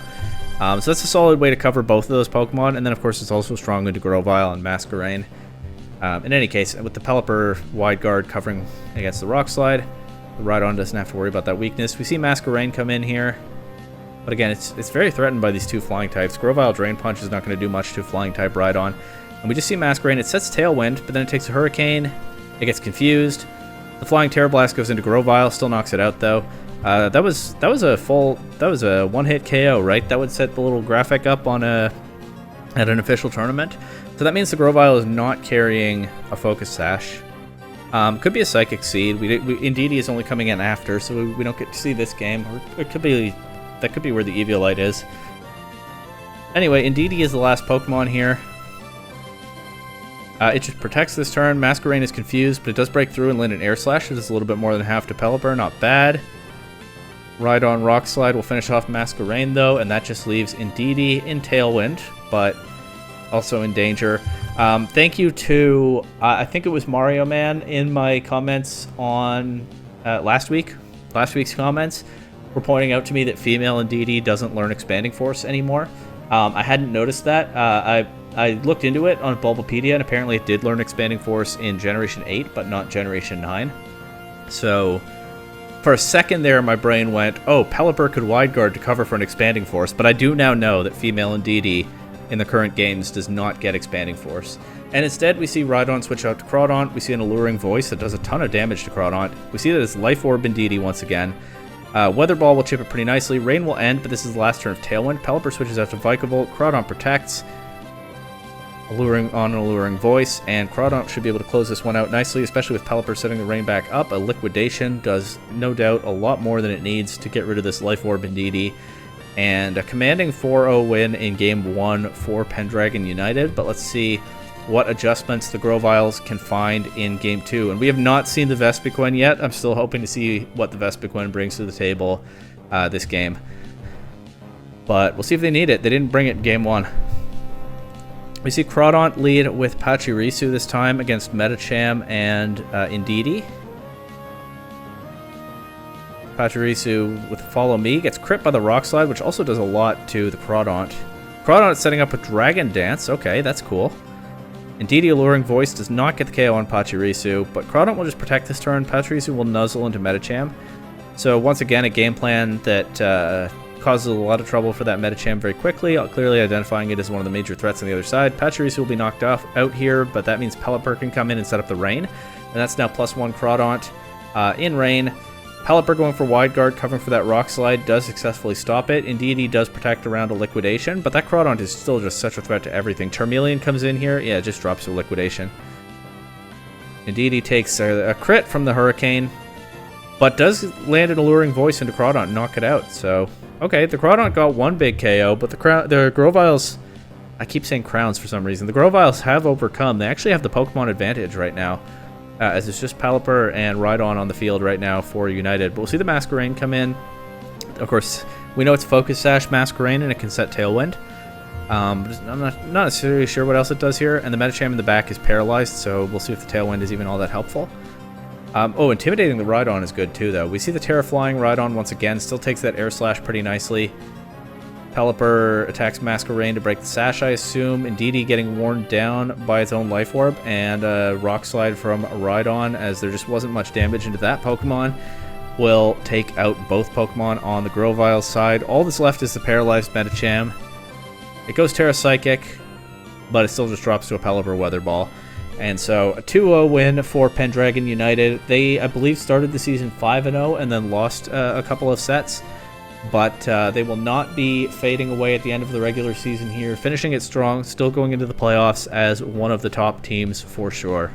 So that's a solid way to cover both of those Pokemon, and then of course it's also strong into Grovyle and Masquerain. In any case, with the Pelipper Wide Guard covering against the Rock Slide, the Rhydon doesn't have to worry about that weakness. We see Masquerain come in here. But again, it's very threatened by these two flying types. Grovyle Drain Punch is not going to do much to flying type Rhydon. And we just see Masquerain. It sets Tailwind, but then it takes a Hurricane. It gets confused. The Flying Terror Blast goes into Grovyle, still knocks it out though. That was a one-hit KO, right? That would set the little graphic up on at an official tournament. So that means the Grovyle is not carrying a Focus Sash. Could be a Psychic Seed. Indeedee is only coming in after, so we don't get to see this game. Or it could be that could be where the Eviolite is. Anyway, Indeedee is the last Pokemon here. It just protects this turn. Masquerain is confused, but it does break through and land an Air Slash. It is a little bit more than half to Pelipper, not bad. Rhydon Rock Slide will finish off Masquerain though, and that just leaves Indeedee in Tailwind, but also in danger. Thank you to, I think it was Mario Man in my comments on last week's comments, were pointing out to me that female Indeedee doesn't learn Expanding Force anymore. I hadn't noticed that. I looked into it on Bulbapedia, and apparently it did learn Expanding Force in Generation 8, but not Generation 9. So, for a second there, my brain went, oh, Pelipper could Wide Guard to cover for an Expanding Force, but I do now know that female Indeedee in the current games does not get Expanding Force. And instead, we see Rhydon switch out to Crawdaunt. We see an Alluring Voice that does a ton of damage to Crawdaunt. We see that it's Life Orb Indeedee once again. Weather Ball will chip it pretty nicely. Rain will end, but this is the last turn of Tailwind. Pelipper switches out to Vikavolt. Crawdaunt protects. Alluring Voice, and Crawdaunt should be able to close this one out nicely, especially with Pelipper setting the rain back up. A Liquidation does, no doubt, a lot more than it needs to get rid of this Life Orb Indeedee. And a commanding 4-0 win in Game 1 for Pendragon United, but let's see what adjustments the Grovyles can find in Game 2. And we have not seen the Vespiquen yet. I'm still hoping to see what the Vespiquen brings to the table this game. But we'll see if they need it. They didn't bring it in Game 1. We see Crawdaunt lead with Pachirisu this time against Medicham and Indeedee. Pachirisu with Follow Me gets crit by the Rock Slide, which also does a lot to the Crawdaunt. Crawdaunt is setting up a Dragon Dance. Okay, that's cool. Indeedee Alluring Voice does not get the KO on Pachirisu, but Crawdaunt will just protect this turn. Pachirisu will nuzzle into Medicham. So once again, a game plan that causes a lot of trouble for that Medicham very quickly, clearly identifying it as one of the major threats on the other side. Pachirisu will be knocked out here, but that means Pelipper can come in and set up the Rain. And that's now +1 Crawdaunt in Rain. Pelipper going for Wide Guard, covering for that Rock Slide, does successfully stop it. Indeed, he does protect around a Liquidation, but that Crawdaunt is still just such a threat to everything. Charmeleon comes in here, yeah, it just drops a Liquidation. Indeed, he takes a crit from the Hurricane, but does land an Alluring Voice into Crawdaunt and knock it out, so... Okay, the Crawdaunt got one big KO, but the Grovyles... I keep saying crowns for some reason. The Grovyles have overcome. They actually have the Pokemon advantage right now, as it's just Pelipper and Rhydon on the field right now for United. But we'll see the Masquerain come in. Of course, we know it's Focus Sash Masquerain, and it can set Tailwind. I'm not necessarily sure what else it does here. And the Medicham in the back is paralyzed, so we'll see if the Tailwind is even all that helpful. Intimidating the Rhydon is good too, though. We see the Terra Flying Rhydon once again, still takes that Air Slash pretty nicely. Pelipper attacks Masquerain to break the Sash, I assume. Indeedee getting worn down by its own Life Orb, and a Rock Slide from Rhydon, as there just wasn't much damage into that Pokemon, will take out both Pokemon on the Grovyle side. All that's left is the paralyzed Medicham. It goes Terra Psychic, but it still just drops to a Pelipper Weather Ball. And so, a 2-0 win for Pendragon United. They, I believe, started the season 5-0 and then lost a couple of sets. But they will not be fading away at the end of the regular season here. Finishing it strong, still going into the playoffs as one of the top teams for sure.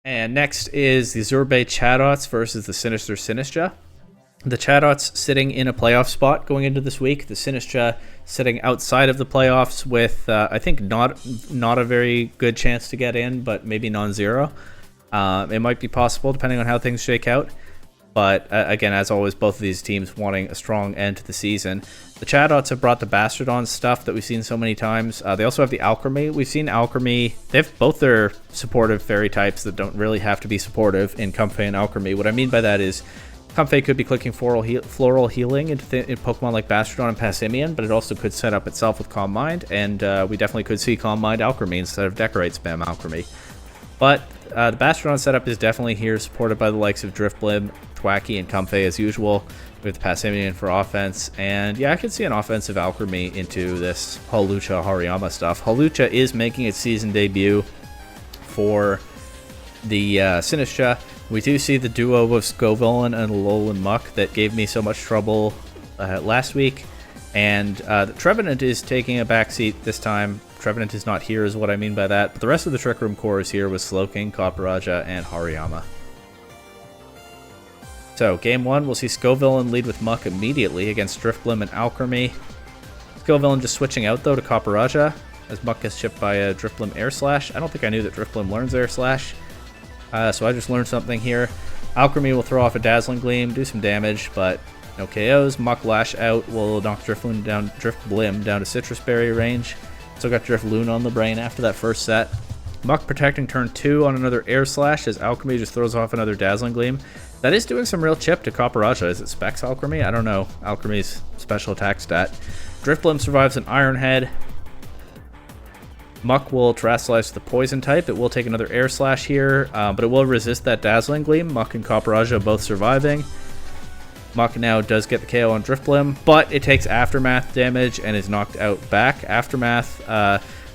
And next is the Zurbay Chatots versus the Sinister Sinistcha. The Chatots sitting in a playoff spot going into this week. The Sinistcha sitting outside of the playoffs with, I think, not a very good chance to get in, but maybe non-zero. It might be possible depending on how things shake out. But again, as always, both of these teams wanting a strong end to the season. The Chatots have brought the Bastardon stuff that we've seen so many times. They also have the Alchemy. We've seen Alchemy. They have both their supportive fairy types that don't really have to be supportive in Comfey and Alchemy. What I mean by that is Comfey could be clicking floral healing in Pokemon like Bastrodon and Passimian, but it also could set up itself with Calm Mind, and we definitely could see Calm Mind Alchemy instead of Decorate spam Alchemy. But the Bastrodon setup is definitely here, supported by the likes of Drifblim, Thwackey, and Comfey as usual, with Passimian for offense. And yeah, I could see an offensive Alchemy into this Hawlucha Hariyama stuff. Hawlucha is making its season debut for the Sinistcha. We do see the duo of Scovillain and Alolan Muck that gave me so much trouble last week. And Trevenant is taking a backseat this time. Trevenant is not here is what I mean by that. But the rest of the Trick Room core is here with Slowking, Copperajah, and Hariyama. So, game 1, we'll see Scovillain lead with Muck immediately against Drifblim and Alchemy. Scovillain just switching out, though, to Copperajah, as Muck gets chipped by a Drifblim Air Slash. I don't think I knew that Drifblim learns Air Slash. So I just learned something here. Alchemy will throw off a Dazzling Gleam, do some damage, but no KOs. Muck Lash out will knock Drifblim down to Citrus Berry range. Still got Drifloon on the brain after that first set. Muck protecting turn 2 on another Air Slash as Alchemy just throws off another Dazzling Gleam. That is doing some real chip to Copperajah. Is it Specs Alchemy? I don't know. Alchemy's special attack stat. Drifblim survives an Iron Head. Muck will Terastallize the Poison type. It will take another Air Slash here, but it will resist that Dazzling Gleam. Muck and Copperajah both surviving. Muck now does get the KO on Drifblim, but it takes Aftermath damage and is knocked out back. Aftermath,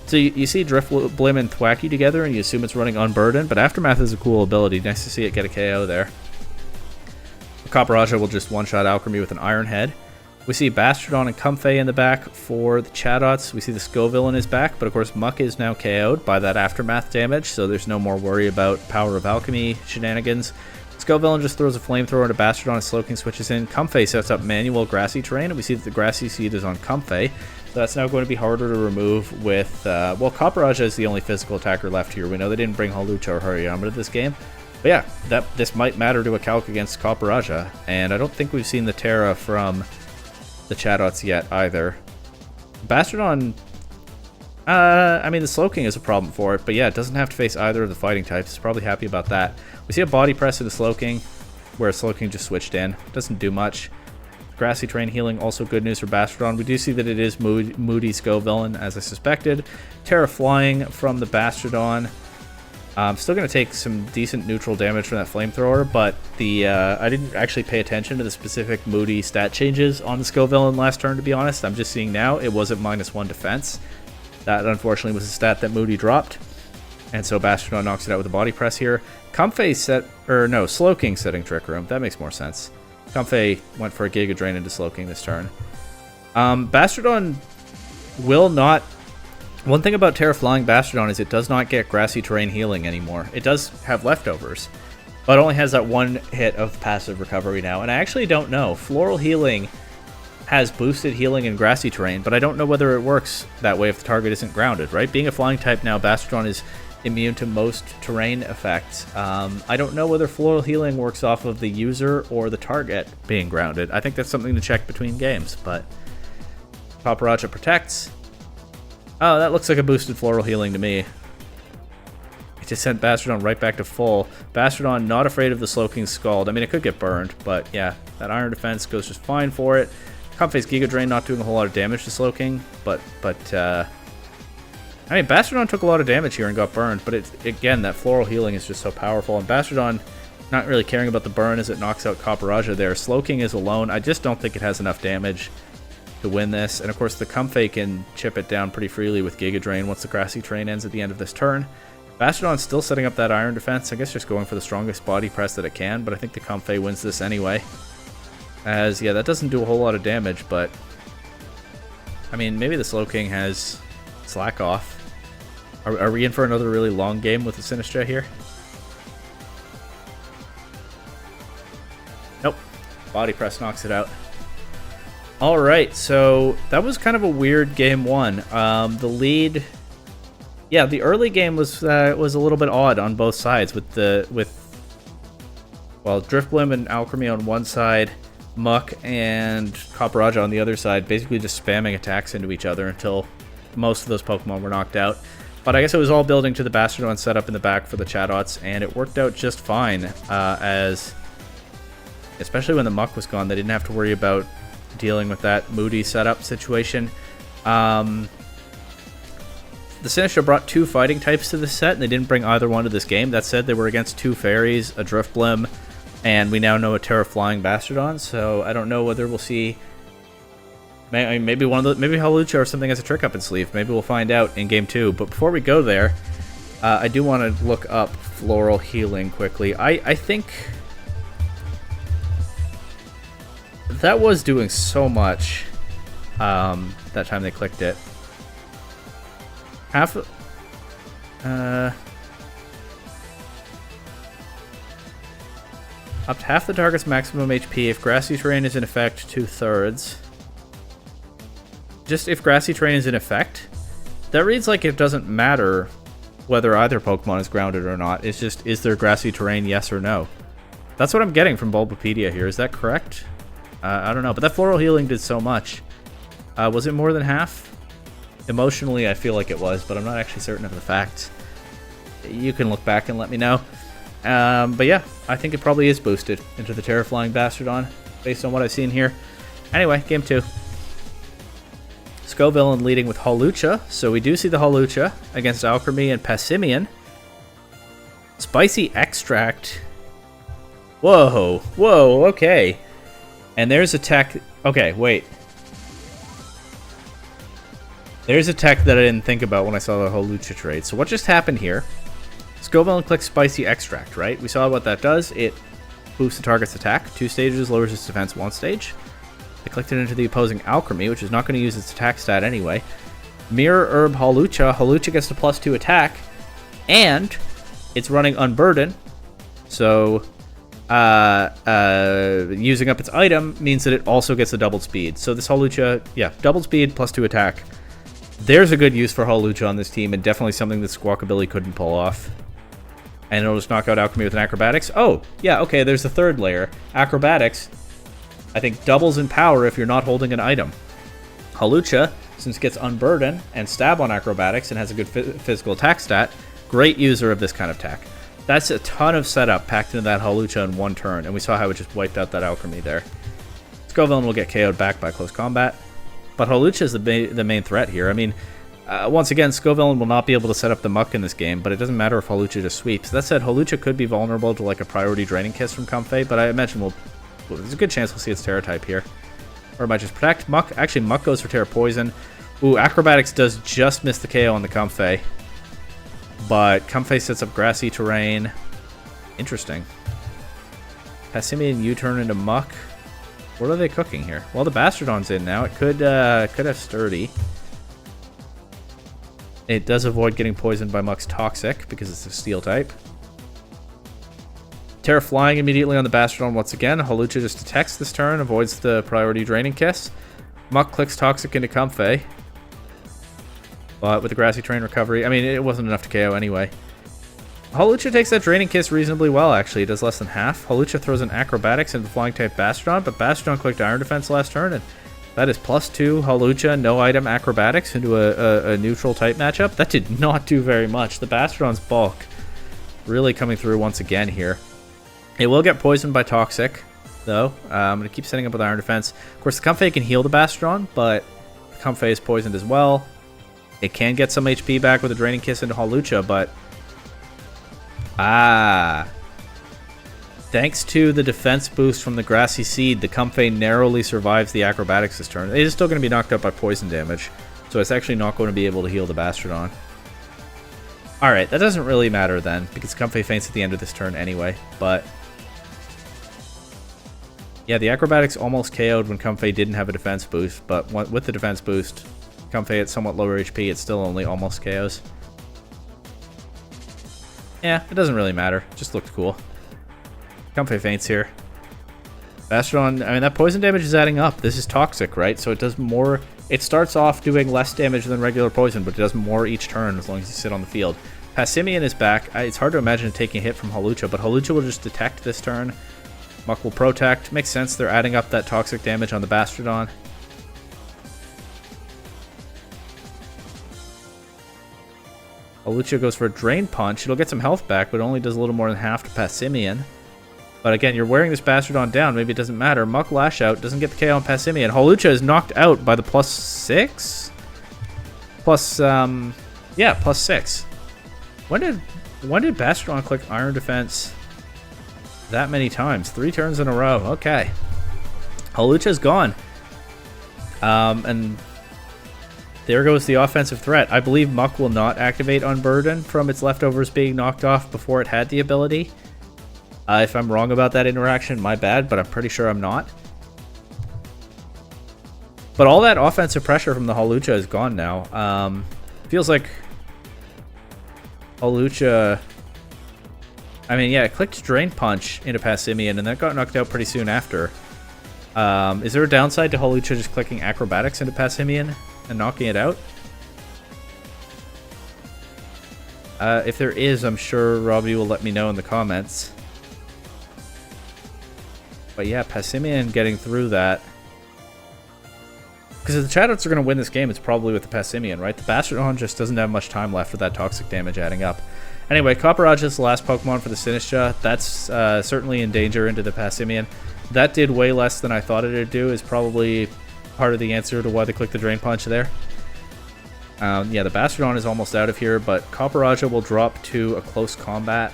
so you see Drifblim and Thwackey together and you assume it's running Unburden, but Aftermath is a cool ability. Nice to see it get a KO there. Copperajah will just one-shot Alchemy with an Iron Head. We see Bastrodon and Comfey in the back for the Chatots. We see the Scovillain is back, but of course Muck is now KO'd by that Aftermath damage, so there's no more worry about Power of Alchemy shenanigans. Scovillain just throws a Flamethrower into Bastrodon and Slowking switches in. Comfey sets up manual Grassy Terrain, and we see that the Grassy Seed is on Comfey, so that's now going to be harder to remove with, well, Copperajah is the only physical attacker left here. We know they didn't bring Hawlucha or Hariyama to this game. But yeah, this might matter to a calc against Copperajah, and I don't think we've seen the Terra from the Chatots yet either. Bastrodon, I mean, the Slowking is a problem for it, but yeah, it doesn't have to face either of the fighting types. It's probably happy about that. We see a Body Press into Slowking, where Slowking just switched in. Doesn't do much. Grassy Terrain healing, also good news for Bastrodon. We do see that it is Moody Scovillain, as I suspected. Terra Flying from the Bastrodon. Still going to take some decent neutral damage from that Flamethrower, but I didn't actually pay attention to the specific Moody stat changes on the Scovillain last turn, to be honest. I'm just seeing now it wasn't -1 defense. That, unfortunately, was a stat that Moody dropped, and so Bastrodon knocks it out with a Body Press here. Comfey Slowking setting Trick Room. That makes more sense. Comfey went for a Giga Drain into Slowking this turn. Bastrodon will not... One thing about Terra Flying Bastrodon is it does not get Grassy Terrain healing anymore. It does have leftovers, but it only has that one hit of passive recovery now. And I actually don't know. Floral Healing has boosted healing in Grassy Terrain, but I don't know whether it works that way if the target isn't grounded, right? Being a flying type now, Bastrodon is immune to most terrain effects. I don't know whether Floral Healing works off of the user or the target being grounded. I think that's something to check between games, but Copperajah protects. Oh, that looks like a boosted Floral Healing to me. It just sent Bastrodon right back to full. Bastrodon not afraid of the Slowking Scald. I mean, it could get burned, but yeah, that Iron Defense goes just fine for it. Comfey's Giga Drain not doing a whole lot of damage to Slowking, but I mean, Bastrodon took a lot of damage here and got burned, but again, that Floral Healing is just so powerful, and Bastrodon not really caring about the burn as it knocks out Copperajah there. Slowking is alone. I just don't think it has enough damage to win this, and of course the Comfey can chip it down pretty freely with Giga Drain once the Grassy Terrain ends at the end of this turn. Bastrodon's still setting up that Iron Defense, I guess just going for the strongest Body Press that it can, but I think the Comfey wins this anyway. As, yeah, that doesn't do a whole lot of damage, but I mean, maybe the Slowking has Slack Off. Are we in for another really long game with the Sinistcha here? Nope. Body Press knocks it out. Alright, so that was kind of a weird game one. The lead... Yeah, the early game was a little bit odd on both sides with Drifblim and Alchemy on one side, Muck and Copperajah on the other side, basically just spamming attacks into each other until most of those Pokemon were knocked out. But I guess it was all building to the Bastrodon setup in the back for the Chatots, and it worked out just fine as especially when the Muck was gone. They didn't have to worry about dealing with that Moody setup situation. The Sinistcha brought 2 fighting types to the set, and they didn't bring either one to this game. That said, they were against 2 fairies, a Driftblim, and we now know a Terra Flying Bastardon, so I don't know whether we'll see... Maybe Hawlucha or something has a trick up its sleeve. Maybe we'll find out in Game 2. But before we go there, I do want to look up Floral Healing quickly. I think... that was doing so much that time they clicked it. Up to half the target's maximum HP. If Grassy Terrain is in effect, 2/3. Just if Grassy Terrain is in effect, that reads like it doesn't matter whether either Pokemon is grounded or not. It's just, is there Grassy Terrain, yes or no? That's what I'm getting from Bulbapedia here. Is that correct? I don't know, but that Floral Healing did so much. Was it more than half? Emotionally, I feel like it was, but I'm not actually certain of the facts. You can look back and let me know. But yeah, I think it probably is boosted into the Terra Flying Bastardon, based on what I've seen here. Anyway, Game 2. Scovillain leading with Hawlucha, so we do see the Hawlucha against Alchemy and Passimian. Spicy Extract. Whoa, okay. And there's a tech... okay, wait. There's a tech that I didn't think about when I saw the Hawlucha trade. So what just happened here? Scovillain clicks Spicy Extract, right? We saw what that does. It boosts the target's attack 2 stages, lowers its defense 1 stage. They clicked it into the opposing Alchemy, which is not going to use its attack stat anyway. Mirror Herb Hawlucha. Hawlucha gets the +2 attack, and it's running Unburden. So using up its item means that it also gets the doubled speed. So this Hawlucha, yeah, doubled speed +2 attack. There's a good use for Hawlucha on this team, and definitely something that Squawkabilly couldn't pull off. And it'll just knock out Alchemy with an Acrobatics. Oh, yeah, okay, there's the third layer. Acrobatics, I think, doubles in power if you're not holding an item. Hawlucha, since it gets Unburden and Stab on Acrobatics and has a good physical attack stat, great user of this kind of tech. That's a ton of setup packed into that Hawlucha in 1 turn, and we saw how it just wiped out that Alchemy there. Scovillain will get KO'd back by close combat. But Hawlucha is the main threat here. I mean, once again, Scovillain will not be able to set up the Muck in this game, but it doesn't matter if Hawlucha just sweeps. That said, Hawlucha could be vulnerable to like a priority Draining Kiss from Comfey, but I imagine there's a good chance we'll see its Terra type here. Or it might just protect. Muck, actually, Muck goes for Terra Poison. Ooh, Acrobatics does just miss the KO on the Comfey. But Comfey sets up Grassy Terrain. Interesting. Passimian U-turn into Muck. What are they cooking here? Well, the Bastardon's in now. It could have Sturdy. It does avoid getting poisoned by Muck's Toxic because it's a Steel type. Terra Flying immediately on the Bastardon once again. Hawlucha just detects this turn, avoids the priority Draining Kiss. Muck clicks Toxic into Comfey. But with the Grassy Terrain recovery, I mean, it wasn't enough to KO anyway. Hawlucha takes that Draining Kiss reasonably well, actually. It does less than half. Hawlucha throws an Acrobatics into the Flying-type Bastardon, but Bastardon clicked Iron Defense last turn, and that is +2 Hawlucha, no item Acrobatics into a neutral-type matchup. That did not do very much. The Bastardon's bulk really coming through once again here. It will get poisoned by Toxic, though. I'm going to keep setting up with Iron Defense. Of course, the Comfey can heal the Bastardon, but the Comfey is poisoned as well. It can get some HP back with a Draining Kiss into Hawlucha, but... thanks to the defense boost from the Grassy Seed, the Comfey narrowly survives the Acrobatics this turn. It is still going to be knocked out by poison damage, so it's actually not going to be able to heal the Bastardon. Alright, that doesn't really matter then, because Comfey faints at the end of this turn anyway, but... yeah, the Acrobatics almost KO'd when Comfey didn't have a defense boost, but with the defense boost, Comfey at somewhat lower HP, it still only almost KOs. Yeah, it doesn't really matter. Just looked cool. Comfey faints here. Bastardon, I mean, that poison damage is adding up. This is Toxic, right? So it does more... it starts off doing less damage than regular poison, but it does more each turn as long as you sit on the field. Passimian is back. It's hard to imagine it taking a hit from Hawlucha, but Hawlucha will just detect this turn. Muck will protect. Makes sense. They're adding up that Toxic damage on the Bastardon. Hawlucha goes for a Drain Punch. It'll get some health back, but it only does a little more than half to Passimian. But again, you're wearing this Bastardon down. Maybe it doesn't matter. Muck Lash Out doesn't get the KO on Passimian. Hawlucha is knocked out by the +6? Yeah, +6. When did Bastardon click Iron Defense that many times? 3 turns in a row. Okay. Hawlucha's gone. And there goes the offensive threat. I believe Muck will not activate Unburden from its leftovers being knocked off before it had the ability. If I'm wrong about that interaction, my bad, but I'm pretty sure I'm not. But all that offensive pressure from the Hawlucha is gone now. Feels like Hawlucha... I mean, yeah, it clicked Drain Punch into Passimian, and that got knocked out pretty soon after. Is there a downside to Hawlucha just clicking Acrobatics into Passimian and knocking it out? If there is, I'm sure Robbie will let me know in the comments. But yeah, Passimian getting through that. Because if the Chatots are going to win this game, it's probably with the Passimian, right? The Bastardon just doesn't have much time left with that toxic damage adding up. Anyway, Copperajah is the last Pokemon for the Sinistcha. That's certainly in danger into the Passimian. That did way less than I thought it would do, is probably part of the answer to why they clicked the Drain Punch there. Yeah, the Bastardon is almost out of here, but Copperajah will drop to a close combat.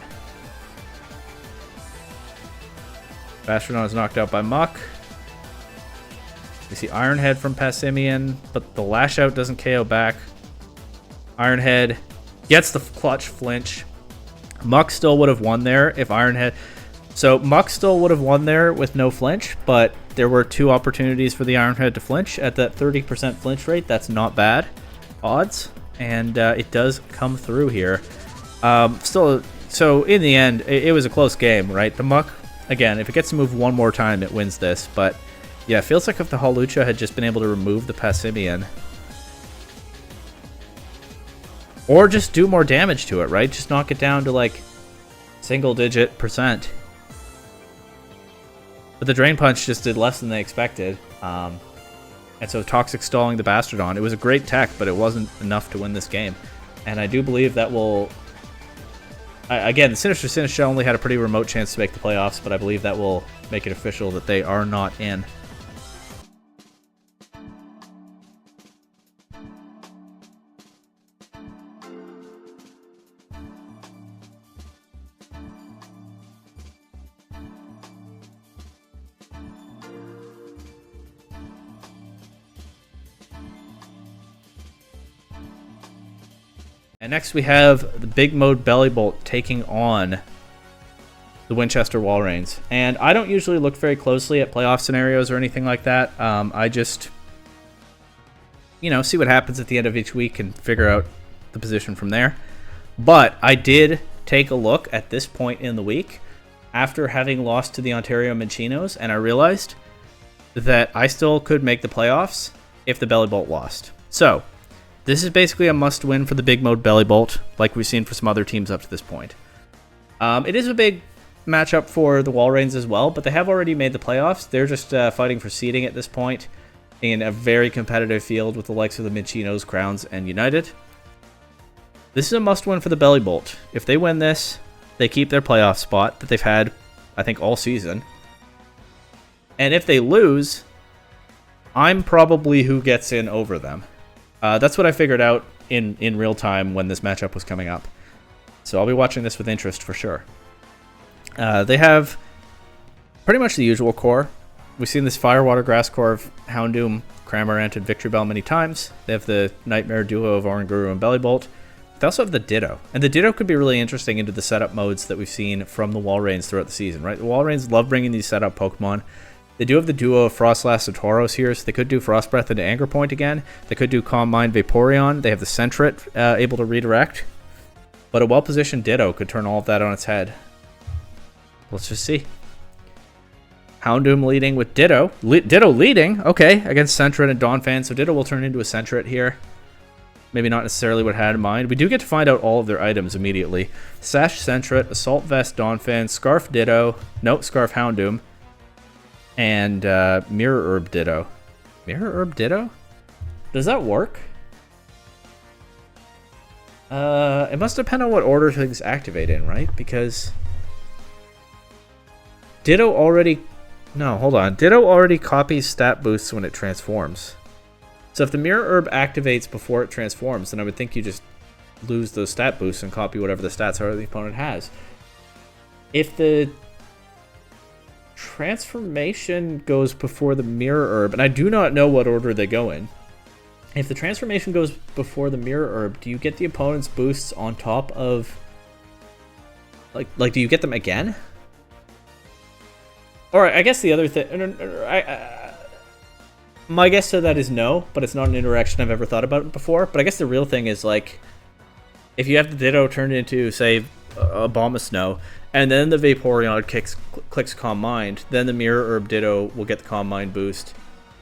Bastardon is knocked out by Muck. We see Iron Head from Passimian, but the Lash Out doesn't KO back. Iron Head gets the clutch flinch. Muck still would have won there if Iron Head... So Muck still would have won there with no flinch, but there were 2 opportunities for the Iron Head to flinch at that 30% flinch rate. That's not bad odds, and it does come through here. Still, so in the end, it was a close game, right? The Muck, again, if it gets to move one more time, it wins this, but yeah, it feels like if the Hawlucha had just been able to remove the Passimian, or just do more damage to it, right? Just knock it down to like single-digit %. But the Drain Punch just did less than they expected. And so Toxic stalling the Bastardon. It was a great tech, but it wasn't enough to win this game. And I do believe that will... Again, the Sinistcha only had a pretty remote chance to make the playoffs, but I believe that will make it official that they are not in. And next we have the Big Mode Bellibolt taking on the Winchester Walreins. And I don't usually look very closely at playoff scenarios or anything like that. I just, you know, see what happens at the end of each week and figure out the position from there. But I did take a look at this point in the week after having lost to the Ontario Minchinos, and I realized that I still could make the playoffs if the Bellibolt lost. So this is basically a must-win for the Big Mode Bellibolt, like we've seen for some other teams up to this point. It is a big matchup for the Walreins as well, but they have already made the playoffs. They're just fighting for seeding at this point in a very competitive field with the likes of the Minchinos, Crowns, and United. This is a must-win for the Bellibolt. If they win this, they keep their playoff spot that they've had, I think, all season. And if they lose, I'm probably who gets in over them. That's what I figured out in real time when this matchup was coming up. So I'll be watching this with interest for sure. They have pretty much the usual core. We've seen this Firewater Grass core of Houndoom, Cramorant, and Victreebel many times. They have the Nightmare duo of Oranguru and Bellibolt. They also have the Ditto. And the Ditto could be really interesting into the setup modes that we've seen from the Walreins throughout the season, right? The Walreins love bringing these setup Pokemon. They do have the duo of Frostlass and Tauros here, so they could do Frost Breath into Anger Point again. They could do Calm Mind Vaporeon. They have the Sentret able to redirect. But a well-positioned Ditto could turn all of that on its head. Let's just see. Houndoom leading with Ditto. Ditto leading, okay, against Sentret and Donphan, so Ditto will turn into a Sentret here. Maybe not necessarily what I had in mind. We do get to find out all of their items immediately. Sash Sentret, Assault Vest Donphan, Scarf Ditto, nope, Scarf Houndoom, and Mirror Herb Ditto. Mirror Herb Ditto? Does that work? It must depend on what order things activate in, right? Because Ditto already... No, hold on. Ditto already copies stat boosts when it transforms. So if the Mirror Herb activates before it transforms, then I would think you just lose those stat boosts and copy whatever the stats are the opponent has. If the transformation goes before the Mirror Herb, and I do not know what order they go in. If the transformation goes before the Mirror Herb, do you get the opponent's boosts on top of... Like do you get them again? Or I guess the other thing... my guess to that is no, but it's not an interaction I've ever thought about before. But I guess the real thing is, like, if you have the Ditto turned into, say, a Abomasnow, and then the Vaporeon clicks Calm Mind, then the Mirror Herb Ditto will get the Calm Mind boost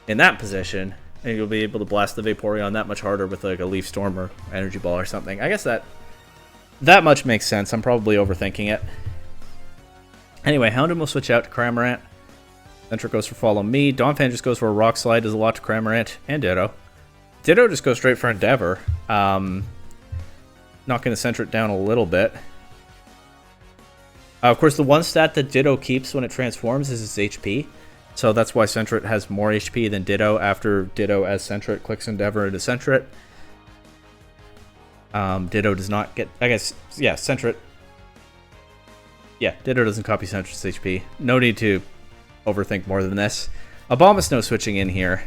in that position, and you'll be able to blast the Vaporeon that much harder with, like, a Leaf Storm or Energy Ball or something. I guess that much makes sense. I'm probably overthinking it. Anyway, Houndoom will switch out to Cramorant. Centric goes for Follow Me. Donphan just goes for a Rock Slide, does a lot to Cramorant and Ditto. Ditto just goes straight for Endeavor. Knocking the Centric down a little bit. Of course, the one stat that Ditto keeps when it transforms is its HP. So that's why Centric has more HP than Ditto after Ditto as Centric clicks Endeavor into Centric. Ditto does not get... I guess, yeah, Centric... Yeah, Ditto doesn't copy Centric's HP. No need to overthink more than this. Abomasnow switching in here.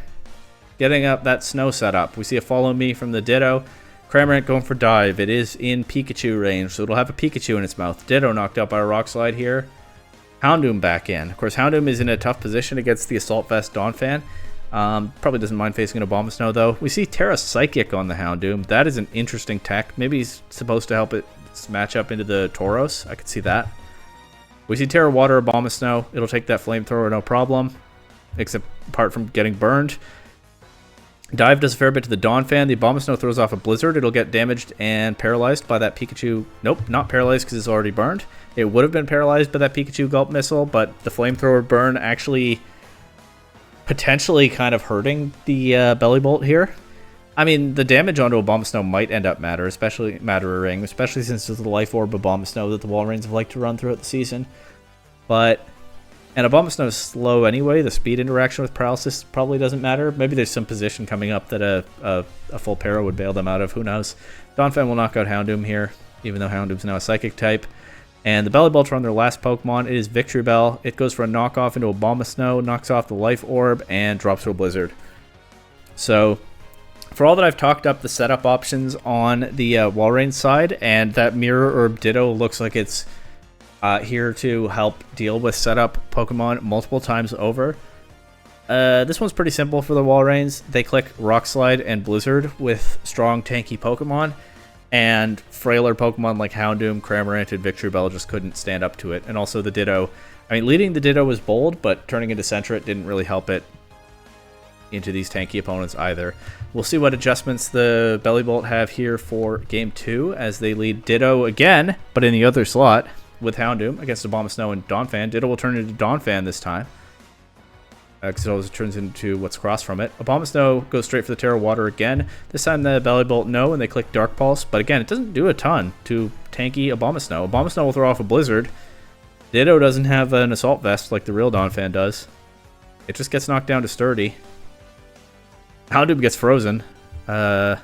Getting up that snow setup. We see a Follow Me from the Ditto. Cramorant going for Dive. It is in Pikachu range, so it'll have a Pikachu in its mouth. Ditto knocked out by a Rock Slide here. Houndoom back in. Of course, Houndoom is in a tough position against the Assault Vest Donphan. Probably doesn't mind facing an Abomasnow, though. We see Terra Psychic on the Houndoom. That is an interesting tech. Maybe he's supposed to help it match up into the Tauros. I could see that. We see Terra Water Abomasnow. It'll take that Flamethrower, no problem. Except apart from getting burned. Dive does a fair bit to the Donphan. The Abomasnow throws off a Blizzard. It'll get damaged and paralyzed by that Pikachu. Nope, not paralyzed because it's already burned. It would have been paralyzed by that Pikachu Gulp Missile, but the Flamethrower burn actually potentially kind of hurting the Bellibolt here. I mean, the damage onto Abomasnow might end up mattering, especially since it's the Life Orb Abomasnow that the Walreins have liked to run throughout the season. But, and Abomasnow is slow anyway. The speed interaction with Paralysis probably doesn't matter. Maybe there's some position coming up that a full Para would bail them out of. Who knows? Donphan will knock out Houndoom here, even though Houndoom's now a Psychic type. And the Bellibolt are on their last Pokemon. It is Victory Bell. It goes for a knockoff into Abomasnow, knocks off the Life Orb, and drops to a Blizzard. So, for all that I've talked up the setup options on the Walrein side, and that Mirror Herb Ditto looks like it's here to help deal with setup Pokemon multiple times over. This one's pretty simple for the Walreins. They click Rock Slide and Blizzard with strong tanky Pokemon, and frailer Pokemon like Houndoom, Cramorant, and Victory Bell just couldn't stand up to it. And also the Ditto. I mean, leading the Ditto was bold, but turning into Centric didn't really help it into these tanky opponents either. We'll see what adjustments the Bellibolt have here for Game 2 as they lead Ditto again, but in the other slot with Houndoom against Abomasnow and Donphan. Ditto will turn into Donphan this time because it always turns into what's across from it. Abomasnow goes straight for the Terra Water again. This time the Bellibolt no, and they click Dark Pulse, but again, it doesn't do a ton to tanky Abomasnow. Abomasnow will throw off a Blizzard. Ditto doesn't have an Assault Vest like the real Donphan does. It just gets knocked down to Sturdy. Houndoom gets frozen. I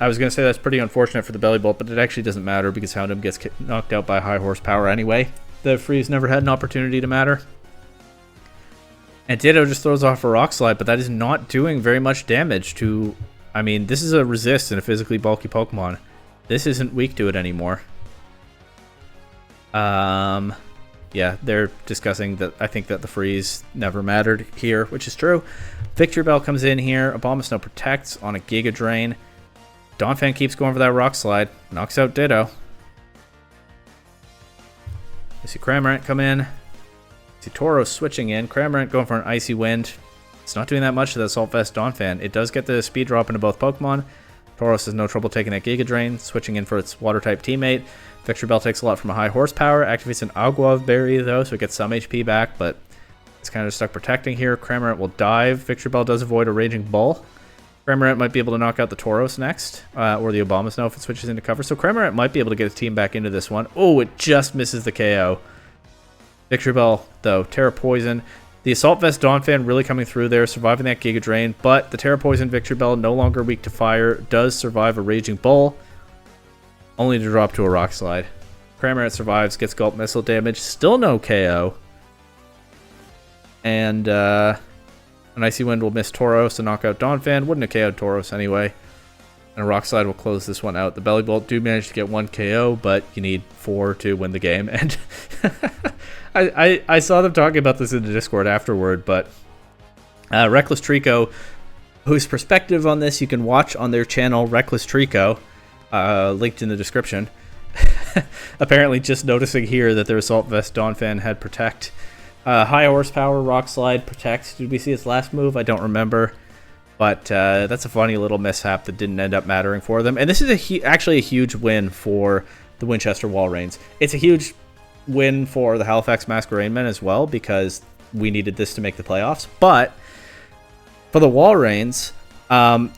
was going to say that's pretty unfortunate for the Bellibolt, but it actually doesn't matter because Houndoom gets knocked out by high horsepower anyway. The freeze never had an opportunity to matter. And Ditto just throws off a Rock Slide, but that is not doing very much damage to... I mean, this is a resist and a physically bulky Pokemon. This isn't weak to it anymore. Yeah, they're discussing that. I think that the freeze never mattered here, which is true. Victory Bell comes in here. Abomasnow protects on a Giga Drain. Donphan keeps going for that Rock Slide. Knocks out Ditto. You see Cramorant come in. You see Tauros switching in. Cramorant going for an Icy Wind. It's not doing that much to the Assault Vest Donphan. It does get the speed drop into both Pokemon. Tauros has no trouble taking that Giga Drain, switching in for its Water-type teammate. Victory Bell takes a lot from a high horsepower, activates an Aguav Berry though, so it gets some HP back, but it's kind of stuck protecting here. Cramorant will dive. Victory Bell does avoid a Raging Bull. Cramorant might be able to knock out the Tauros next, or the Abomasnow if it switches into cover. So Cramorant might be able to get his team back into this one. Oh, it just misses the KO. Victory Bell, though, Terra Poison. The Assault Vest Donphan really coming through there, surviving that Giga Drain, but the Terra Poison Victory Bell, no longer weak to fire, does survive a Raging Bull, only to drop to a Rock Slide. Cramorant survives, gets Gulp Missile damage, still no KO. And an Icy Wind will miss Tauros to knock out Donphan. Wouldn't have KO'd Tauros anyway. And a Rock Slide will close this one out. The Bellibolt do manage to get 1 KO, but you need 4 to win the game. And I saw them talking about this in the Discord afterward, but Reckless Trico, whose perspective on this you can watch on their channel, Reckless Trico, linked in the description. Apparently just noticing here that their Assault Vest Donphan had Protect. High Horsepower, Rock Slide, Protect. Did we see its last move? I don't remember. But that's a funny little mishap that didn't end up mattering for them. And this is actually a huge win for the Winchester Walreins. It's a huge win for the Halifax Masquerade Men as well, because we needed this to make the playoffs. But for the Walreins,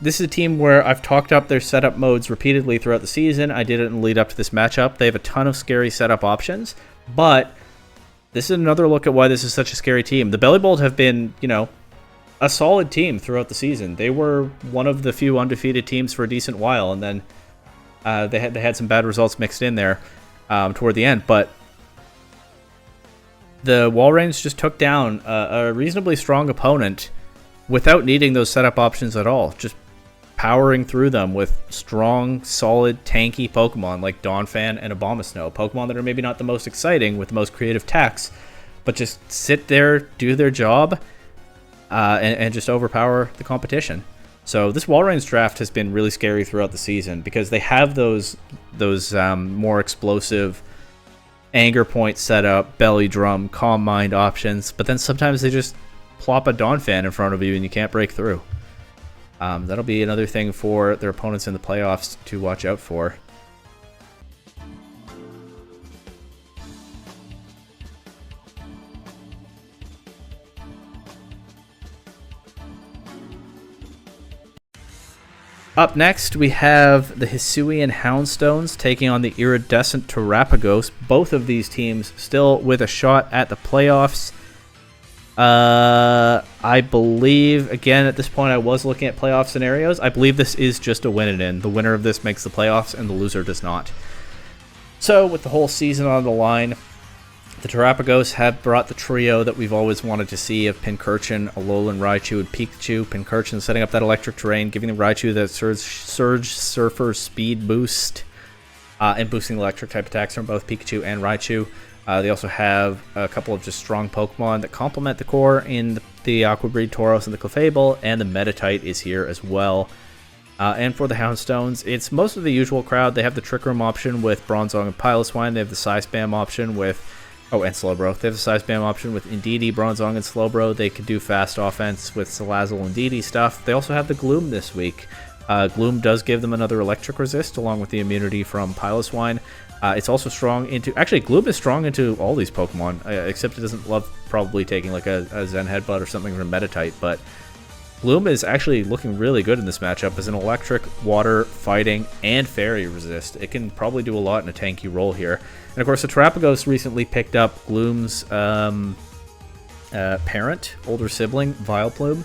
this is a team where I've talked up their setup modes repeatedly throughout the season. I did it in the lead up to this matchup. They have a ton of scary setup options, but this is another look at why this is such a scary team. The Bellibolt have been, you know, a solid team throughout the season. They were one of the few undefeated teams for a decent while, and then they had some bad results mixed in there toward the end. But the Walreins just took down a reasonably strong opponent without needing those setup options at all. Just powering through them with strong, solid, tanky Pokemon like Donphan and Abomasnow. Pokemon that are maybe not the most exciting with the most creative techs, but just sit there, do their job, and just overpower the competition. So this Walreins draft has been really scary throughout the season because they have those more explosive Anger Point setup, Belly Drum, Calm Mind options, but then sometimes they just plop a Donphan in front of you and you can't break through. That'll be another thing for their opponents in the playoffs to watch out for. Up next, we have the Hisuian Houndstones taking on the Iridescent Terapagos. Both of these teams still with a shot at the playoffs. I believe, again, at this point, I was looking at playoff scenarios. I believe this is just a win and in. The winner of this makes the playoffs, and the loser does not. So, with the whole season on the line, the Terapagos have brought the trio that we've always wanted to see of Pincurchin, Alolan Raichu, and Pikachu. Pincurchin setting up that electric terrain, giving the Raichu that Surge Surfer speed boost, and boosting the electric type attacks from both Pikachu and Raichu. They also have a couple of just strong Pokemon that complement the core in the Aqua Breed Tauros and the Clefable, and the Meditite is here as well. And for the Houndstones, it's most of the usual crowd. They have the Trick Room option with Bronzong and Piloswine. They have the Psy Spam option with... Oh, and Slowbro. They have the Psy Spam option with Indeedee, Bronzong, and Slowbro. They can do fast offense with Salazzle and Indeedee stuff. They also have the Gloom this week. Gloom does give them another electric resist along with the immunity from Piloswine. It's also strong into... Actually, Gloom is strong into all these Pokemon, except it doesn't love probably taking like a Zen Headbutt or something from Meditite, but Gloom is actually looking really good in this matchup as an electric, water, fighting, and fairy resist. It can probably do a lot in a tanky role here. And of course, the Terapagos recently picked up Gloom's parent, older sibling, Vileplume,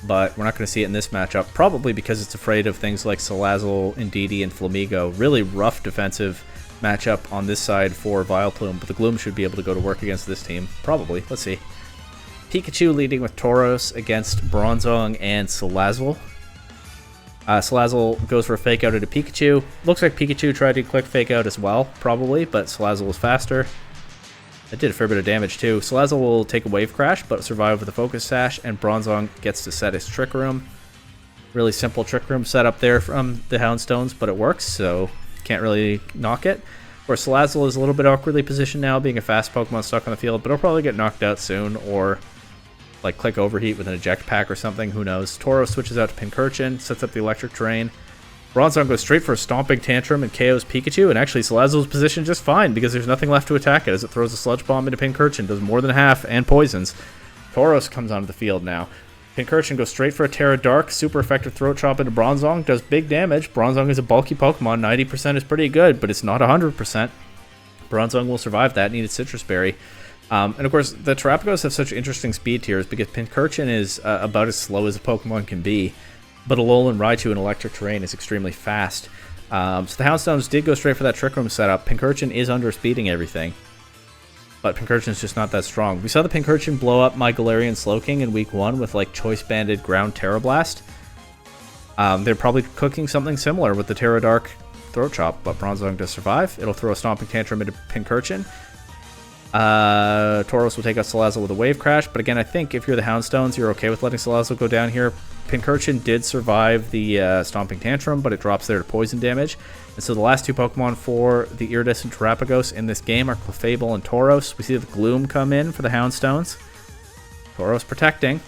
but we're not going to see it in this matchup, probably because it's afraid of things like Salazzle, Indeedee, and Flamigo. Really rough defensive matchup on this side for Vileplume, but the Gloom should be able to go to work against this team. Probably. Let's see. Pikachu leading with Tauros against Bronzong and Salazzle. Salazzle goes for a fake out into Pikachu. Looks like Pikachu tried to click fake out as well, probably, but Salazzle was faster. It did a fair bit of damage too. Salazzle will take a Wave Crash, but survive with a Focus Sash, and Bronzong gets to set his Trick Room. Really simple Trick Room setup there from the Houndstones, but it works, so can't really knock it. Where Salazzle is a little bit awkwardly positioned now, being a fast Pokemon stuck on the field, but it'll probably get knocked out soon, or like click Overheat with an Eject Pack or something, who knows. Tauros switches out to Pincurchin, sets up the Electric Terrain. Bronzong goes straight for a Stomping Tantrum and KOs Pikachu, and actually Salazzle's positioned just fine because there's nothing left to attack it as it throws a Sludge Bomb into Pincurchin, does more than half, and poisons. Tauros comes onto the field now. Pincurchin goes straight for a Terra Dark, super effective Throat Chop into Bronzong, does big damage. Bronzong is a bulky Pokemon, 90% is pretty good, but it's not 100%. Bronzong will survive that, needed Citrus Berry. And of course, the Terapagos have such interesting speed tiers because Pincurchin is about as slow as a Pokemon can be, but Alolan Raichu in electric terrain is extremely fast. So the Houndstones did go straight for that Trick Room setup. Pincurchin is underspeeding everything, but Pincurchin is just not that strong. We saw the Pincurchin blow up my Galarian Slowking in week 1 with like Choice Banded Ground Terra Blast. They're probably cooking something similar with the Terra Dark Throat Chop, but Bronzong does survive. It'll throw a Stomping Tantrum into Pincurchin. Tauros will take out Salazzle with a Wave Crash, but again, I think if you're the Houndstones, you're okay with letting Salazzle go down here. Pincurchin did survive the Stomping Tantrum, but it drops there to poison damage. And so the last 2 Pokemon for the Iridescent Terapagos in this game are Clefable and Tauros. We see the Gloom come in for the Houndstones. Tauros protecting.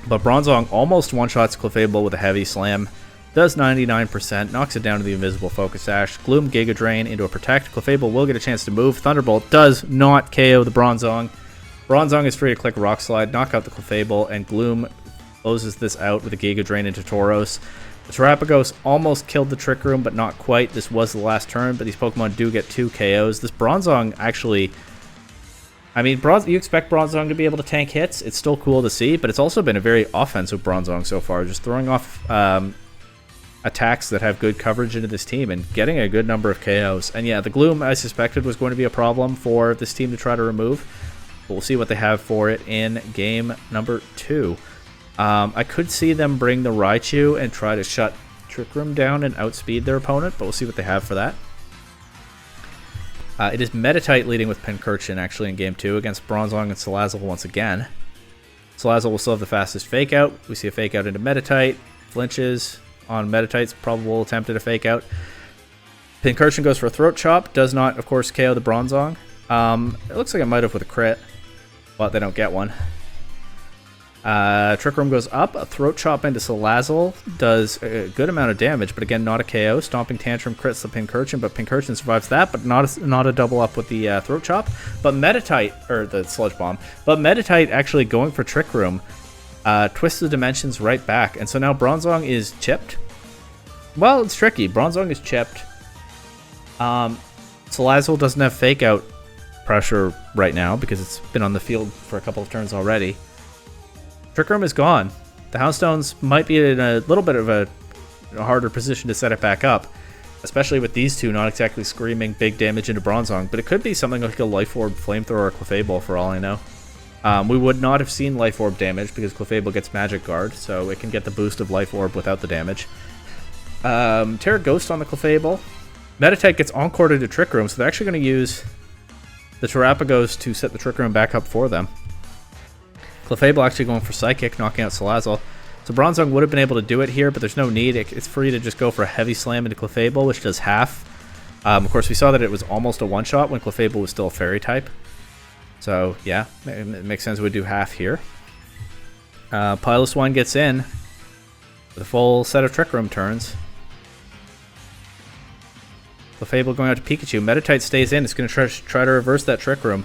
But Bronzong almost one-shots Clefable with a Heavy Slam. Does 99%, knocks it down to the Invisible Focus Sash. Gloom Giga Drain into a Protect. Clefable will get a chance to move. Thunderbolt does not KO the Bronzong. Bronzong is free to click Rock Slide, knock out the Clefable, and Gloom closes this out with a Giga Drain into Tauros. The Terapagos almost killed the Trick Room, but not quite. This was the last turn, but these Pokemon do get 2 KOs. This Bronzong actually... I mean, you expect Bronzong to be able to tank hits. It's still cool to see, but it's also been a very offensive Bronzong so far, just throwing off attacks that have good coverage into this team and getting a good number of KOs. And yeah, the Gloom, I suspected, was going to be a problem for this team to try to remove. But we'll see what they have for it in game number 2. I could see them bring the Raichu and try to shut Trick Room down and outspeed their opponent, but we'll see what they have for that. It is Meditite leading with Pincurchin actually in game 2 against Bronzong and Salazzle once again. Salazzle will still have the fastest Fake Out. We see a Fake Out into Meditite, flinches on Meditite's probable attempt at a Fake Out. Pincurchin goes for a Throat Chop, does not, of course, KO the Bronzong. It looks like it might have with a crit, but they don't get one. Trick Room goes up, a Throat Chop into Salazzle, does a good amount of damage, but again, not a KO. Stomping Tantrum crits the Pincurchin, but Pincurchin survives that, but not a double up with the Throat Chop. But Meditite, or the Sludge Bomb, but Meditite actually going for Trick Room, twists the dimensions right back, and so now Bronzong is chipped. Well, it's tricky. Bronzong is chipped. Salazzle doesn't have Fake Out pressure right now because it's been on the field for a couple of turns already. Trick Room is gone. The Houndstones might be in a little bit of a harder position to set it back up, especially with these two not exactly screaming big damage into Bronzong, but it could be something like a Life Orb, Flamethrower, or Clefable for all I know. We would not have seen Life Orb damage because Clefable gets Magic Guard, so it can get the boost of Life Orb without the damage. Terra Ghost on the Clefable. Meditite gets encored into Trick Room, so they're actually going to use the Terapagos to set the Trick Room back up for them. Clefable actually going for Psychic, knocking out Salazzle. So Bronzong would have been able to do it here, but there's no need. It's free to just go for a Heavy Slam into Clefable, which does half. Of course, we saw that it was almost a one-shot when Clefable was still a Fairy type. So, yeah, it makes sense we would do half here. Piloswine gets in with a full set of Trick Room turns. Clefable going out to Pikachu. Meditite stays in. It's going to try to reverse that Trick Room.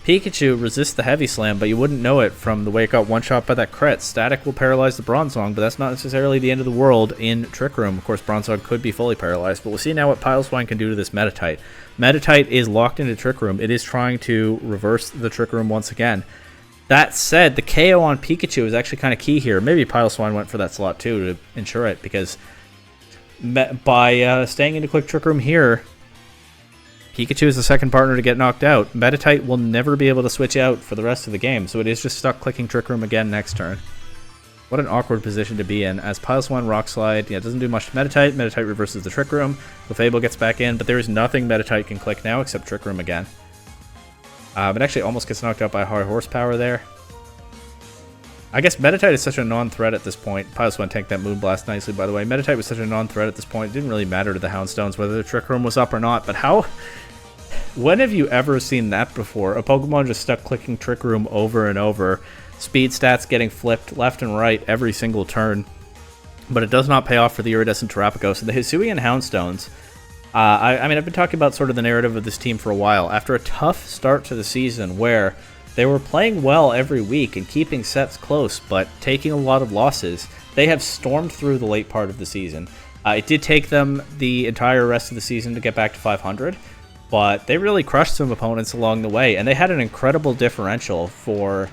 Pikachu resists the Heavy Slam, but you wouldn't know it from the way it got one-shot by that crit. Static will paralyze the Bronzong, but that's not necessarily the end of the world in Trick Room. Of course, Bronzong could be fully paralyzed, but we'll see now what Piloswine can do to this Meditite. Meditite is locked into Trick Room. It is trying to reverse the Trick Room once again. That said, the KO on Pikachu is actually kind of key here. Maybe Piloswine went for that slot too to ensure it, because by staying into quick Trick Room here, Pikachu is the second partner to get knocked out. Meditite will never be able to switch out for the rest of the game, so it is just stuck clicking Trick Room again next turn. What an awkward position to be in. As Piloswine Rock Slide, yeah, it doesn't do much to Meditite. Meditite reverses the Trick Room. Clefable gets back in, but there is nothing Meditite can click now except Trick Room again. It actually almost gets knocked out by high horsepower there. I guess Meditite is such a non-threat at this point. Piloswine tanked that Moonblast nicely, by the way. Meditite was such a non-threat at this point. It didn't really matter to the Houndstones whether the Trick Room was up or not, but how... When have you ever seen that before? A Pokemon just stuck clicking Trick Room over and over. Speed stats getting flipped left and right every single turn. But it does not pay off for the Iridescent Terapagos. And the Hisuian Houndstones, I mean, I've been talking about sort of the narrative of this team for a while. After a tough start to the season where they were playing well every week and keeping sets close, but taking a lot of losses, they have stormed through the late part of the season. It did take them the entire rest of the season to get back to 500. but they really crushed some opponents along the way, and they had an incredible differential for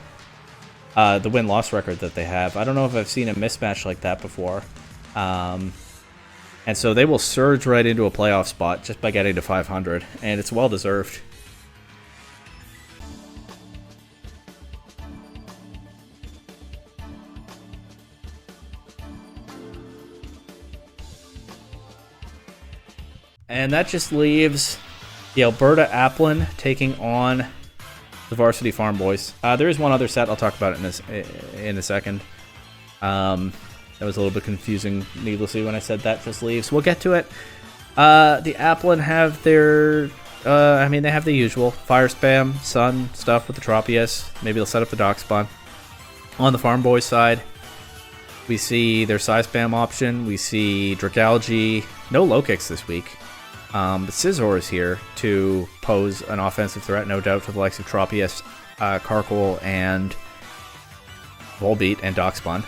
the win-loss record that they have. I don't know if I've seen a mismatch like that before. And so they will surge right into a playoff spot just by getting to 500, and it's well-deserved. And that just leaves the Alberta Applin taking on the Varsity Farmboys. There is one other set. I'll talk about it in a second. That was a little bit confusing, needlessly, when I said that just leaves. We'll get to it. The Applin have their... they have the usual. Fire Spam, Sun stuff with the Tropius. Maybe they'll set up the Dock Spawn. On the Farmboys side, we see their Size Spam option. We see Dragalge. No low kicks this week. But Scizor is here to pose an offensive threat, no doubt, to the likes of Tropius, Karkle, and Volbeat, and Dock Spawn.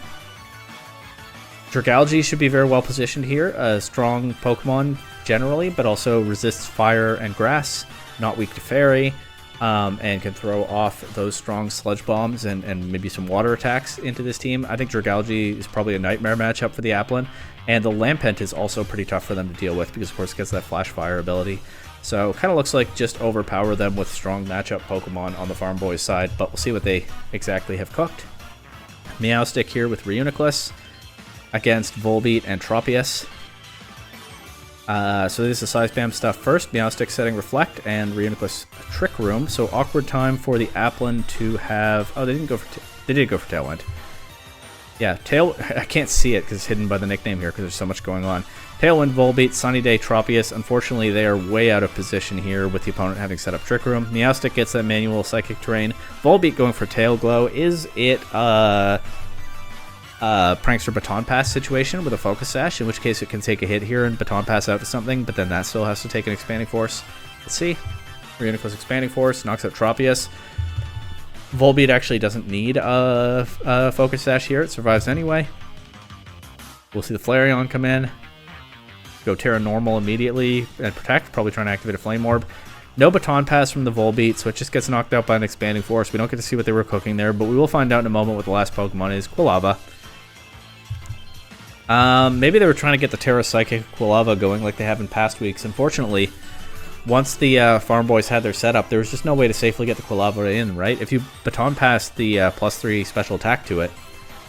Dragalge should be very well positioned here. A strong Pokemon generally, but also resists fire and grass, not weak to fairy, and can throw off those strong sludge bombs and maybe some water attacks into this team. I think Dragalge is probably a nightmare matchup for the Applin, and the Lampent is also pretty tough for them to deal with because, of course, it gets that Flash Fire ability. So kind of looks like just overpower them with strong matchup Pokemon on the Farmboys side, but we'll see what they exactly have cooked. Meowstic here with Reuniclus against Volbeat and Tropius. So this is Size Spam stuff first. Meowstic setting Reflect and Reuniclus Trick Room. So awkward time for the Applin to have... Oh, they did go for Tailwind. Yeah, I can't see it because it's hidden by the nickname here because there's so much going on. Tailwind, Volbeat, Sunny Day, Tropius. Unfortunately, they are way out of position here with the opponent having set up Trick Room. Meowstic gets that manual Psychic Terrain. Volbeat going for Tail Glow. Is it Prankster Baton Pass situation with a Focus Sash, in which case it can take a hit here and Baton Pass out to something, but then that still has to take an Expanding Force? Let's see. Reuniclus Expanding Force knocks out Tropius. Volbeat actually doesn't need a Focus Sash here. It survives anyway. We'll see the Flareon come in. Go Terra Normal immediately and Protect. Probably trying to activate a Flame Orb. No Baton Pass from the Volbeat, so it just gets knocked out by an Expanding Force. We don't get to see what they were cooking there, but we will find out in a moment what the last Pokemon is. Quilava. Maybe they were trying to get the Terra Psychic Quilava going like they have in past weeks. Unfortunately, once the Farmboys had their setup, there was just no way to safely get the Quilava in, right? If you Baton Pass the +3 special attack to it,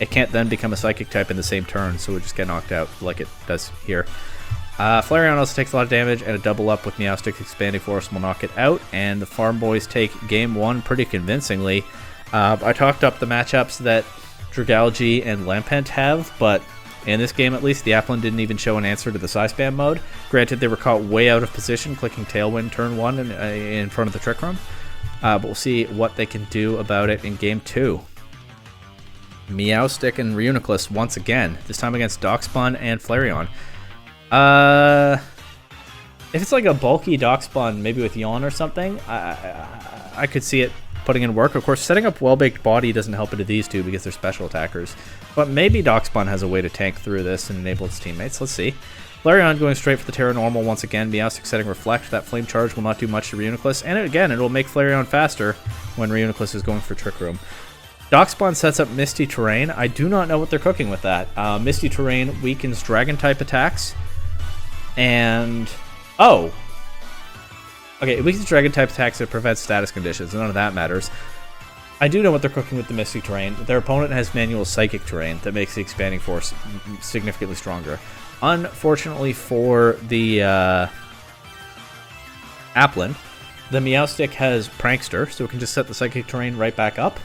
it can't then become a Psychic type in the same turn, so it would just get knocked out like it does here. Flareon also takes a lot of damage, and a double up with Meowstic's Expanding Force will knock it out, and the Farmboys take Game 1 pretty convincingly. I talked up the matchups that Dragalge and Lampent have, but in this game, at least, the Applin didn't even show an answer to the Size Spam mode. Granted, they were caught way out of position, clicking Tailwind turn 1 in front of the Trick Room. But we'll see what they can do about it in Game 2. Meowstic and Reuniclus once again, this time against Dock Spawn and Flareon. If it's like a bulky Dock Spawn, maybe with Yawn or something, I could see it putting in work. Of course, setting up Well-Baked Body doesn't help into these two because they're special attackers. But maybe Dock Spawn has a way to tank through this and enable its teammates. Let's see. Flareon going straight for the Terra Normal once again. Meowstic setting Reflect. That Flame Charge will not do much to Reuniclus. And again, it will make Flareon faster when Reuniclus is going for Trick Room. Dock Spawn sets up Misty Terrain. I do not know what they're cooking with that. Misty Terrain weakens Dragon-type attacks. And... oh! Okay, it weakens Dragon-type attacks that prevents status conditions. None of that matters. I do know what they're cooking with the Misty Terrain. Their opponent has manual Psychic Terrain that makes the Expanding Force significantly stronger. Unfortunately for the Applin, the Meowstic has Prankster, so it can just set the Psychic Terrain right back up.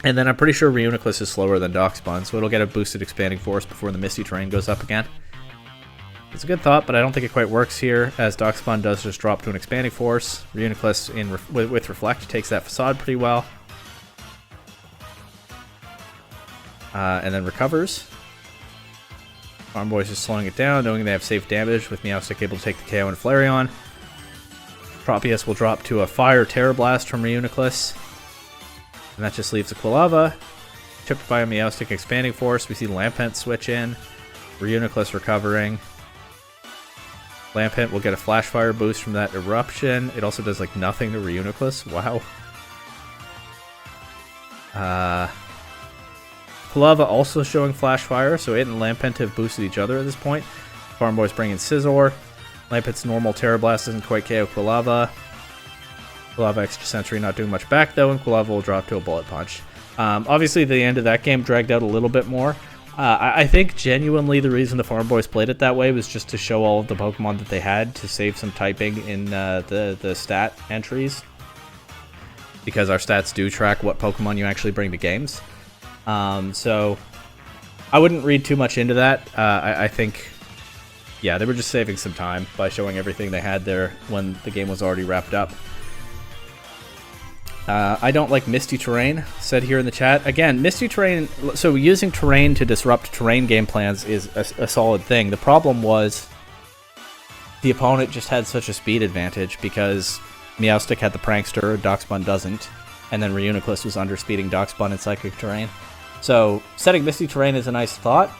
And then I'm pretty sure Reuniclus is slower than Dock Spawn, so it'll get a boosted Expanding Force before the Misty Terrain goes up again. It's a good thought, but I don't think it quite works here, as Dock Spawn does just drop to an Expanding Force. Reuniclus with Reflect takes that Facade pretty well. And then recovers. Farmboys is slowing it down, knowing they have safe damage, with Meowstic able to take the KO and Flareon. Tropius will drop to a Fire Terror Blast from Reuniclus. And that just leaves a Quilava. Tipped by a Meowstic Expanding Force. We see Lampent switch in. Reuniclus recovering. Lampent will get a Flash Fire boost from that Eruption. It also does like nothing to Reuniclus. Wow. Palava also showing Flash Fire, so it and Lampent have boosted each other at this point. Farmboys bringing Scizor. Lampent's normal Terra Blast doesn't quite KO Quilava. Quilava Extra Sentry not doing much back though, and Quilava will drop to a Bullet Punch. Obviously, the end of that game dragged out a little bit more. I think genuinely the reason the Farmboys played it that way was just to show all of the Pokemon that they had to save some typing in the stat entries. Because our stats do track what Pokemon you actually bring to games. So I wouldn't read too much into that. I think, yeah, they were just saving some time by showing everything they had there when the game was already wrapped up. I don't like Misty Terrain, said here in the chat. Again, Misty Terrain, so using Terrain to disrupt Terrain game plans is a solid thing. The problem was the opponent just had such a speed advantage because Meowstic had the Prankster, Darkspun doesn't, and then Reuniclus was underspeeding Darkspun in Psychic Terrain. So setting Misty Terrain is a nice thought.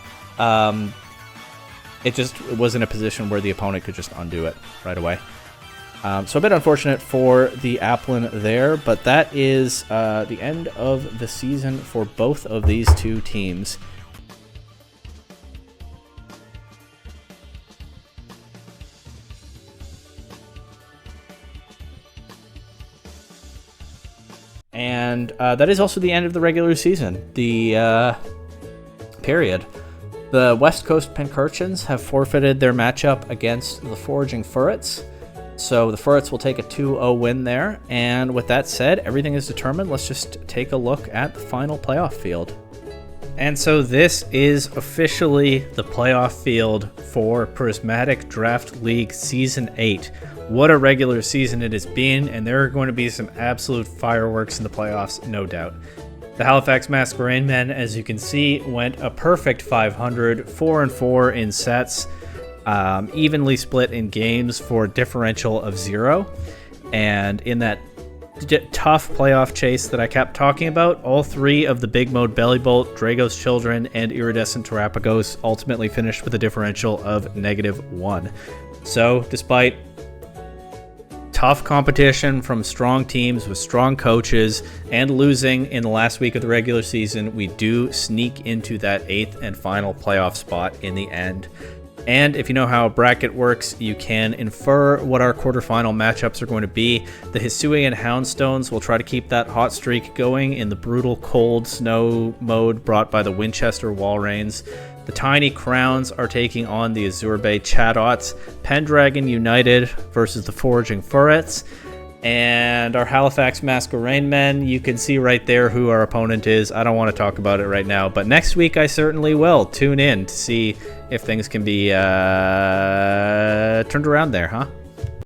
It just was in a position where the opponent could just undo it right away. So a bit unfortunate for the Applin there, but that is the end of the season for both of these two teams. And that is also the end of the regular season, the period. The West Coast Pincurchins have forfeited their matchup against the Foraging Furrets. So the Furrets will take a 2-0 win there. And with that said, everything is determined. Let's just take a look at the final playoff field. And so this is officially the playoff field for Prismatic Draft League Season 8. What a regular season it has been, and there are going to be some absolute fireworks in the playoffs, no doubt. The Halifax Masquerade Men, as you can see, went a perfect 500, 4-4 in sets, evenly split in games for a differential of 0. And in that tough playoff chase that I kept talking about, all three of the Big Mode Bellibolt, Drago's Children, and Iridescent Terapagos ultimately finished with a differential of -1. So, despite tough competition from strong teams with strong coaches and losing in the last week of the regular season, we do sneak into that 8th and final playoff spot in the end. And if you know how a bracket works, you can infer what our quarterfinal matchups are going to be. The Hisuian Houndstones will try to keep that hot streak going in the brutal cold snow mode brought by the Winchester Walreins. The Tiny Crowns are taking on the Azure Bay Chatots. Pendragon United versus the Foraging Furrets. And our Halifax Masquerade Men, you can see right there who our opponent is. I don't want to talk about it right now, but next week I certainly will. Tune in to see if things can be turned around there, huh?